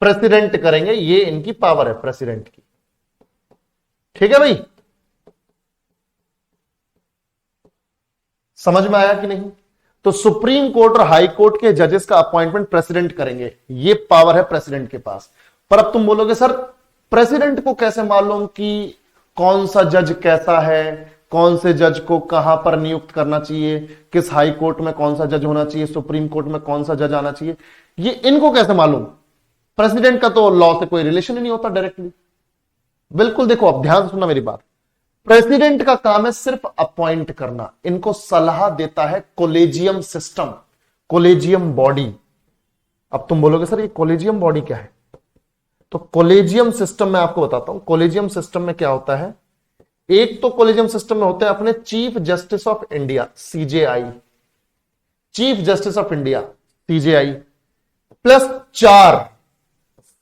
A: प्रेसिडेंट करेंगे। ये इनकी पावर है प्रेसिडेंट की। ठीक है भाई, समझ में आया कि नहीं? तो सुप्रीम कोर्ट और हाई कोर्ट के जजेस का अपॉइंटमेंट प्रेसिडेंट करेंगे, ये पावर है प्रेसिडेंट के पास। पर अब तुम बोलोगे सर प्रेसिडेंट को कैसे मालूम कि कौन सा जज कैसा है, कौन से जज को कहां पर नियुक्त करना चाहिए, किस हाई कोर्ट में कौन सा जज होना चाहिए, सुप्रीम कोर्ट में कौन सा जज आना चाहिए, ये इनको कैसे मालूम? प्रेसिडेंट का तो लॉ से कोई रिलेशन ही नहीं होता डायरेक्टली। बिल्कुल देखो, अब ध्यान सुनना मेरी बात। प्रेसिडेंट का काम है सिर्फ अपॉइंट करना, इनको सलाह देता है कोलेजियम सिस्टम, कोलेजियम बॉडी। अब तुम बोलोगे सर ये कोलेजियम बॉडी क्या है? तो कोलेजियम सिस्टम में आपको बताता हूं। कोलेजियम सिस्टम में क्या होता है, एक तो कोलेजियम सिस्टम में होते हैं अपने chief justice of India CJI, chief justice of India CJI, plus 4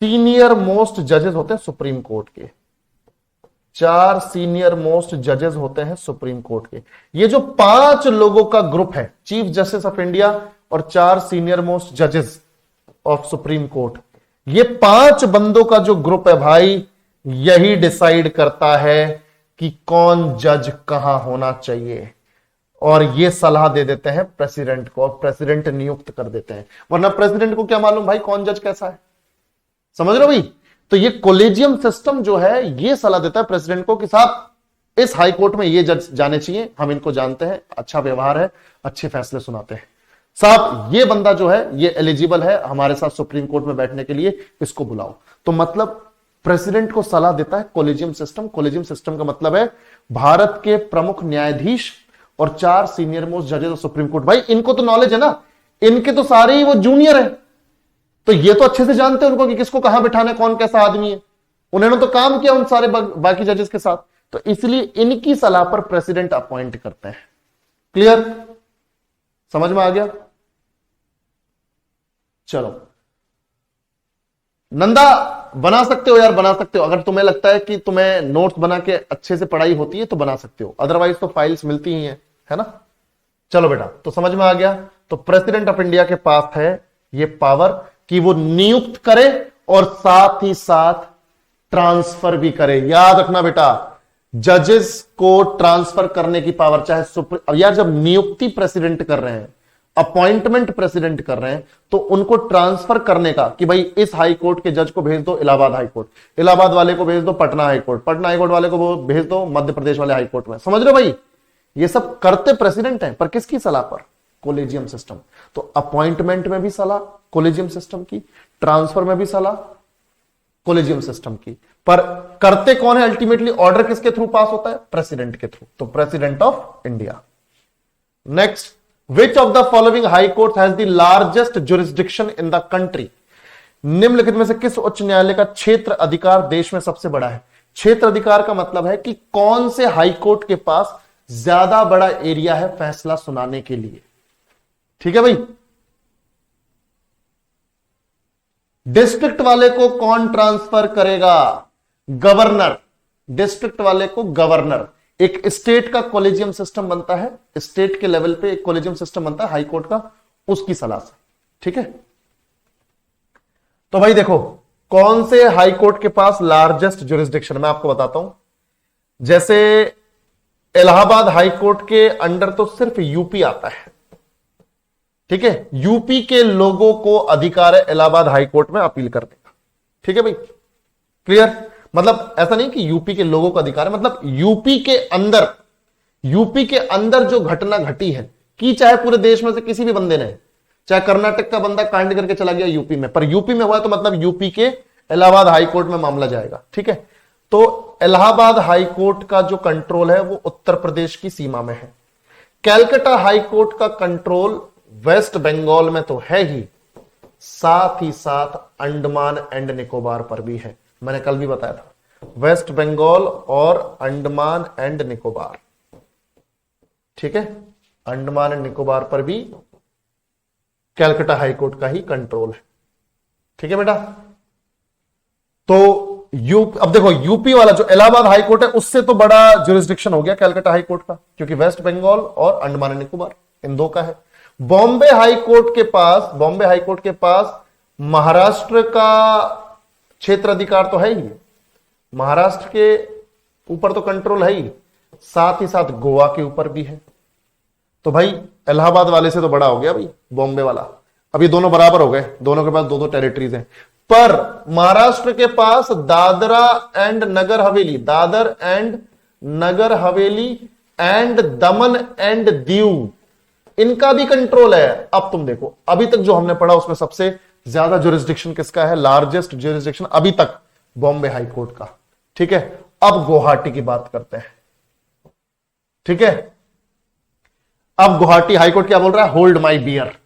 A: senior most जजेस होते हैं सुप्रीम कोर्ट के। 4 सीनियर मोस्ट जजेस होते हैं सुप्रीम कोर्ट के। ये जो 5 लोगों का ग्रुप है, चीफ जस्टिस ऑफ इंडिया और 4 सीनियर मोस्ट जजेस ऑफ सुप्रीम कोर्ट, ये 5 बंदों का जो ग्रुप है भाई, यही डिसाइड करता है कि कौन जज कहां होना चाहिए, और ये सलाह दे देते हैं प्रेसिडेंट को, और प्रेसिडेंट नियुक्त कर देते हैं। वरना प्रेसिडेंट को क्या मालूम भाई कौन जज कैसा है? समझ रहे हो भाई? तो ये कोलेजियम सिस्टम जो है ये सलाह देता है प्रेसिडेंट को कि साहब इस हाई कोर्ट में ये जज जाने चाहिए, हम इनको जानते हैं, अच्छा व्यवहार है, अच्छे फैसले सुनाते हैं, साहब ये बंदा जो है ये एलिजिबल है हमारे साथ सुप्रीम कोर्ट में बैठने के लिए, इसको बुलाओ। तो मतलब प्रेसिडेंट को सलाह देता है कोलेजियम सिस्टम। कोलेजियम सिस्टम का मतलब है भारत के प्रमुख न्यायाधीश और 4 सीनियर मोस्ट जजेस ऑफ सुप्रीम कोर्ट। भाई इनको तो नॉलेज है ना, इनके तो सारे ही वो जूनियर है, तो ये तो अच्छे से जानते हैं उनको कि किसको कहां बिठाना है, कौन कैसा आदमी है। उन्होंने तो काम किया उन सारे बाकी जजेस के साथ, तो इसलिए इनकी सलाह पर प्रेसिडेंट अपॉइंट करते हैं। क्लियर, समझ में आ गया? चलो, नंदा बना सकते हो यार, बना सकते हो। अगर तुम्हें लगता है कि तुम्हें नोट्स बना के अच्छे से पढ़ाई होती है तो बना सकते हो, अदरवाइज तो फाइल्स मिलती ही हैं, है ना। चलो बेटा, तो समझ में आ गया। तो प्रेसिडेंट ऑफ इंडिया के पास है ये पावर कि वो नियुक्त करे और साथ ही साथ ट्रांसफर भी करे। याद रखना बेटा, जजेस को ट्रांसफर करने की पावर, चाहे सुप्रीम, यार जब नियुक्ति प्रेसिडेंट कर रहे हैं, अपॉइंटमेंट प्रेसिडेंट कर रहे हैं, तो उनको ट्रांसफर करने का कि भाई इस हाई कोर्ट के जज को भेज दो इलाहाबाद हाई कोर्ट, इलाहाबाद वाले को भेज दो Patna high court, Patna high court वाले को भेज दो मध्य प्रदेश वाले हाई कोर्ट में। समझ रहे हो भाई, ये सब करते प्रेसिडेंट हैं, पर किसकी सलाह पर? Collegium system. तो अपॉइंटमेंट में भी सलाह कोलेजियम सिस्टम की, ट्रांसफर में भी सलाह कोलेजियम सिस्टम की, पर करते कौन है अल्टीमेटली? ऑर्डर किसके थ्रू पास होता है? प्रेसिडेंट के थ्रू। तो president of India. Next, which of the following high court has the largest jurisdiction in the country? निम्नलिखित में से किस उच्च न्यायालय का क्षेत्र अधिकार देश में सबसे बड़ा है? क्षेत्र अधिकार का मतलब है कि कौन से हाई कोर्ट के पास ज्यादा बड़ा एरिया है फैसला सुनाने के लिए। ठीक है भाई। डिस्ट्रिक्ट वाले को कौन ट्रांसफर करेगा? गवर्नर। डिस्ट्रिक्ट वाले को गवर्नर। एक स्टेट का कॉलेजियम सिस्टम बनता है, स्टेट के लेवल पे एक कॉलेजियम सिस्टम बनता है हाई कोर्ट का, उसकी सलाह से। ठीक है, तो भाई देखो कौन से हाई कोर्ट के पास लार्जेस्ट जुरिस्डिक्शन, मैं आपको बताता हूं। जैसे इलाहाबाद हाई कोर्ट के अंडर तो सिर्फ यूपी आता है। ठीक है, यूपी के लोगों को अधिकार है इलाहाबाद हाई कोर्ट में अपील करने का। ठीक है भाई, क्लियर? मतलब ऐसा नहीं कि यूपी के लोगों का अधिकार है, मतलब यूपी के अंदर जो घटना घटी है, कि चाहे पूरे देश में से किसी भी बंदे ने, चाहे कर्नाटक का बंदा कांड करके चला गया यूपी में, पर यूपी में हुआ तो मतलब यूपी के इलाहाबाद हाई कोर्ट में मामला जाएगा। ठीक है, तो इलाहाबाद हाई कोर्ट का जो कंट्रोल है वो उत्तर प्रदेश की सीमा में है। कैलकाटा हाई कोर्ट का कंट्रोल वेस्ट बंगाल में तो है ही, साथ ही साथ अंडमान एंड निकोबार पर भी है। मैंने कल भी बताया था, वेस्ट बंगाल और अंडमान एंड निकोबार। ठीक है, अंडमान एंड निकोबार पर भी कैलकाटा हाई कोर्ट का ही कंट्रोल है। ठीक है बेटा, तो अब देखो यूपी वाला जो इलाहाबाद हाई कोर्ट है उससे तो बड़ा जुरिस्डिक्शन हो गया कैलकाटा हाई कोर्ट का, क्योंकि वेस्ट बंगाल और अंडमान एंड निकोबार इन दो का है। बॉम्बे हाई कोर्ट के पास महाराष्ट्र का क्षेत्र अधिकार तो है ही, महाराष्ट्र के ऊपर तो कंट्रोल है ही, साथ ही साथ गोवा के ऊपर भी है। तो भाई इलाहाबाद वाले से तो बड़ा हो गया भाई बॉम्बे वाला। अब ये दोनों बराबर हो गए, दोनों के पास दो दो टेरिटरीज हैं। पर महाराष्ट्र के पास Dadar and Nagar Haveli and Daman and Diu, इनका भी कंट्रोल है। अब तुम देखो, अभी तक जो हमने पढ़ा उसमें सबसे ज्यादा जुरिस्डिक्शन किसका है? लार्जेस्ट जुरिस्डिक्शन अभी तक बॉम्बे हाई कोर्ट का। ठीक है, अब गुवाहाटी की बात करते हैं। ठीक है, अब गुवाहाटी हाई कोर्ट क्या बोल रहा है? होल्ड माई बियर,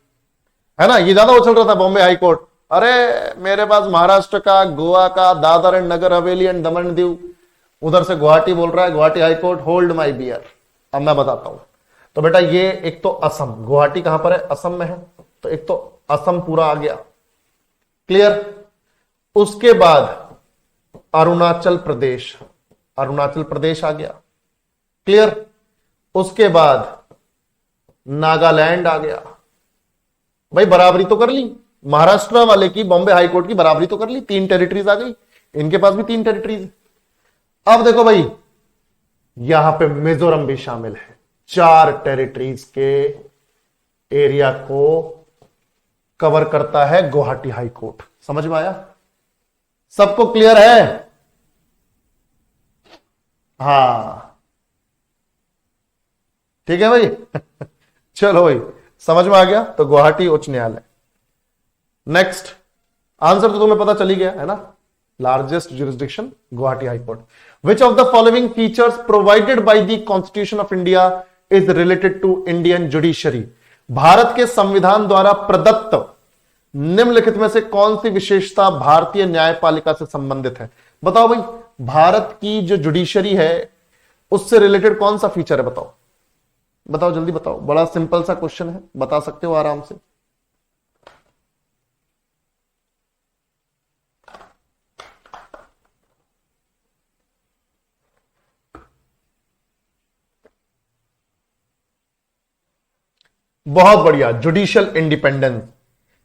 A: है ना। ये ज्यादा उछल रहा था बॉम्बे हाई कोर्ट, अरे मेरे पास महाराष्ट्र का, गोवा का, दादर एंड नगर हवेली एंड दमन दीव, उधर से गुवाहाटी बोल रहा है, Guwahati high court hold my beer. अब मैं बताता हूं, तो बेटा ये एक तो असम, गुवाहाटी कहां पर है? असम में है, तो एक तो असम पूरा आ गया, क्लियर। उसके बाद अरुणाचल प्रदेश आ गया, क्लियर। उसके बाद नागालैंड आ गया। भाई बराबरी तो कर ली, महाराष्ट्र वाले की बॉम्बे हाई कोर्ट की बराबरी तो कर ली, 3 टेरिटरीज आ गई, इनके पास भी 3 टेरिटरीज। अब देखो भाई यहां पे मिजोरम भी शामिल है, 4 टेरिटरीज के एरिया को कवर करता है गुवाहाटी हाई कोर्ट। समझ में आया? सबको क्लियर है? हाँ ठीक है भाई चलो भाई, समझ में आ गया। तो गुवाहाटी उच्च न्यायालय। नेक्स्ट आंसर तो तुम्हें पता चली गया है ना, largest jurisdiction Guwahati high court. Which of the following features provided by the constitution of India is related to Indian judiciary? Bharat के संविधान द्वारा प्रदत्त निम्नलिखित में से कौन सी विशेषता भारतीय न्यायपालिका से संबंधित है? बताओ भाई, भारत की जो जुडिशरी है उससे रिलेटेड कौन सा फीचर है? बताओ बताओ जल्दी बताओ, बड़ा सिंपल सा क्वेश्चन है, बता सकते हो आराम से। बहुत बढ़िया, जुडिशियल इंडिपेंडेंस,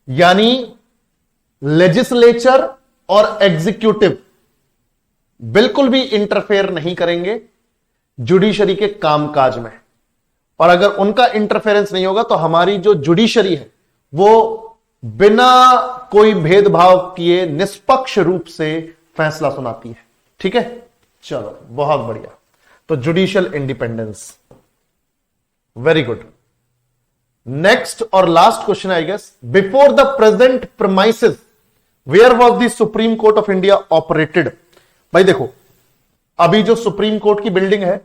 A: यानी लेजिस्लेचर और एग्जीक्यूटिव बिल्कुल भी इंटरफेयर नहीं करेंगे जुडिशरी के कामकाज में, और अगर उनका इंटरफेरेंस नहीं होगा तो हमारी जो जुडिशरी है वो बिना कोई भेदभाव किए निष्पक्ष रूप से फैसला सुनाती है। ठीक है, चलो बहुत बढ़िया। तो judicial independence, very good. Next और last question I guess, before the present premises where was the Supreme Court of India operated? भाई देखो, अभी जो सुप्रीम कोर्ट की बिल्डिंग है,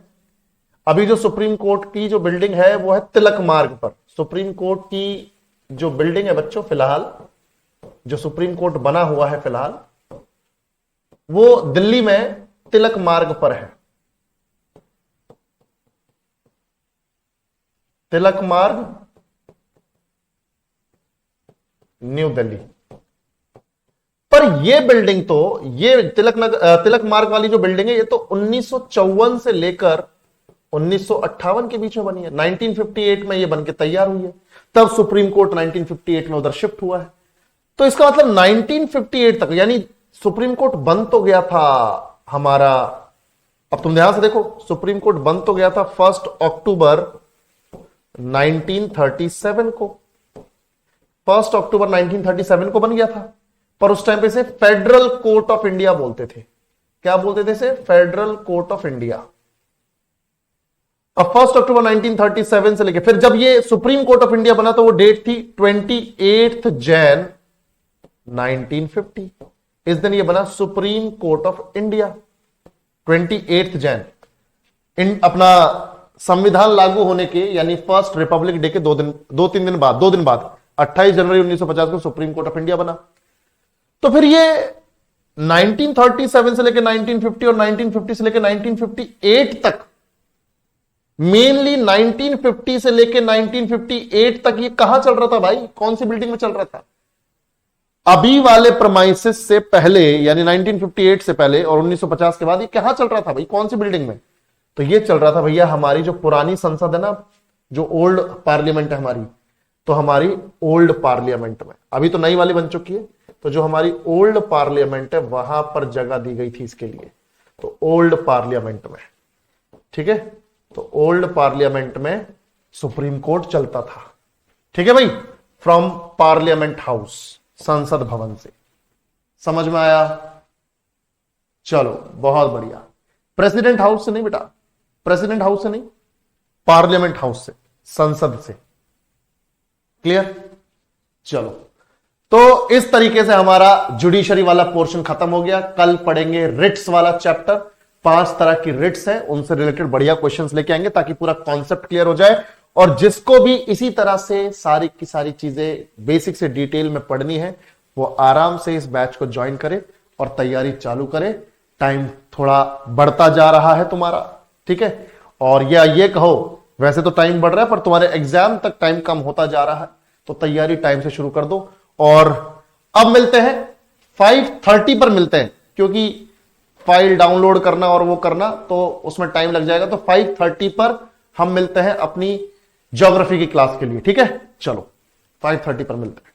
A: अभी जो सुप्रीम कोर्ट की जो बिल्डिंग है वो है तिलक मार्ग पर। सुप्रीम कोर्ट की जो बिल्डिंग है बच्चों, फिलहाल जो सुप्रीम कोर्ट बना हुआ है फिलहाल, वो दिल्ली में तिलक मार्ग पर है। तिलक मार्ग, न्यू दिल्ली। पर ये बिल्डिंग तो, ये तिलक मार्ग वाली जो बिल्डिंग है, ये तो 1954 से लेकर 1958 के बीच में बनी है। 1958 में ये बनके तैयार हुई है, तब सुप्रीम कोर्ट 1958 में उधर शिफ्ट हुआ है। तो इसका मतलब 1958 तक, यानी सुप्रीम कोर्ट बन तो गया था हमारा, अब तुम ध्यान से देखो, सुप्रीम कोर्ट बन तो गया था 1 अक्टूबर 1937 को, 1 अक्टूबर 1937 को बन गया था। पर उस टाइम पे से फेडरल कोर्ट ऑफ इंडिया बोलते थे। क्या बोलते थे इसे? Federal court of India. अब 1 अक्टूबर 1937 से लेके फिर जब ये सुप्रीम कोर्ट ऑफ इंडिया बना तो वो डेट थी 28 जैन 1950। इस दिन ये बना supreme Court of India, 28 Jain. अपना संविधान लागू होने के, यानी फर्स्ट रिपब्लिक डे के 2-3 दिन बाद, 2 दिन बाद 28 जनवरी 1950 को सुप्रीम कोर्ट ऑफ इंडिया बना। तो फिर ये 1937 से लेकर 1950 और 1950 से लेकर 1958 तक, मेनली 1950 से लेकर 1958 तक ये कहां चल रहा था भाई? कौन सी बिल्डिंग में चल रहा था? अभी वाले प्रमाइसिस से पहले, यानी 1958 से पहले और 1950 के बाद ये कहां चल रहा था भाई? कौन सी बिल्डिंग में? तो ये चल रहा था भैया हमारी जो पुरानी संसद है ना, जो ओल्ड पार्लियामेंट है हमारी, तो हमारी ओल्ड पार्लियामेंट में, अभी तो नई वाली बन चुकी है, तो जो हमारी ओल्ड पार्लियामेंट है वहां पर जगह दी गई थी इसके लिए। तो ओल्ड पार्लियामेंट में, ठीक है, तो ओल्ड पार्लियामेंट में सुप्रीम कोर्ट चलता था। ठीक है भाई, फ्रॉम पार्लियामेंट हाउस, संसद भवन से। समझ में आया? चलो बहुत बढ़िया। प्रेसिडेंट हाउस से नहीं बेटा, प्रेसिडेंट हाउस से नहीं, पार्लियामेंट हाउस से, संसद से। क्लियर? चलो, तो इस तरीके से हमारा जुडिशरी वाला पोर्शन खत्म हो गया। कल पढ़ेंगे रिट्स वाला चैप्टर। 5 तरह की रिट्स है, उनसे रिलेटेड बढ़िया क्वेश्चंस लेके आएंगे ताकि पूरा कॉन्सेप्ट क्लियर हो जाए। और जिसको भी इसी तरह से सारी की सारी चीजें बेसिक से डिटेल में पढ़नी है, वो आराम से इस बैच को ज्वाइन करे और तैयारी चालू करे। टाइम थोड़ा बढ़ता जा रहा है तुम्हारा, ठीक है, और या ये कहो वैसे तो टाइम बढ़ रहा है पर तुम्हारे एग्जाम तक टाइम कम होता जा रहा है, तो तैयारी टाइम से शुरू कर दो। और अब मिलते हैं 5:30 पर मिलते हैं, क्योंकि फाइल डाउनलोड करना और वो करना तो उसमें टाइम लग जाएगा। तो 5:30 पर हम मिलते हैं अपनी ज्योग्राफी की क्लास के लिए, ठीक है। चलो 5:30 पर मिलते हैं।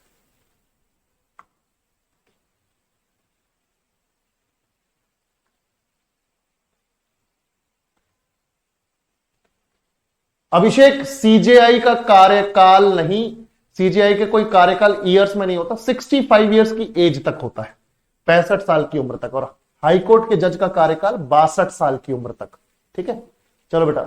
A: अभिषेक, सीजेआई का कार्यकाल नहीं, सीजेआई के कोई कार्यकाल ईयर्स में नहीं होता, 65 ईयर्स की एज तक होता है, 65 साल की उम्र तक। और हाईकोर्ट के जज का कार्यकाल 62 साल की उम्र तक, ठीक है। चलो बेटा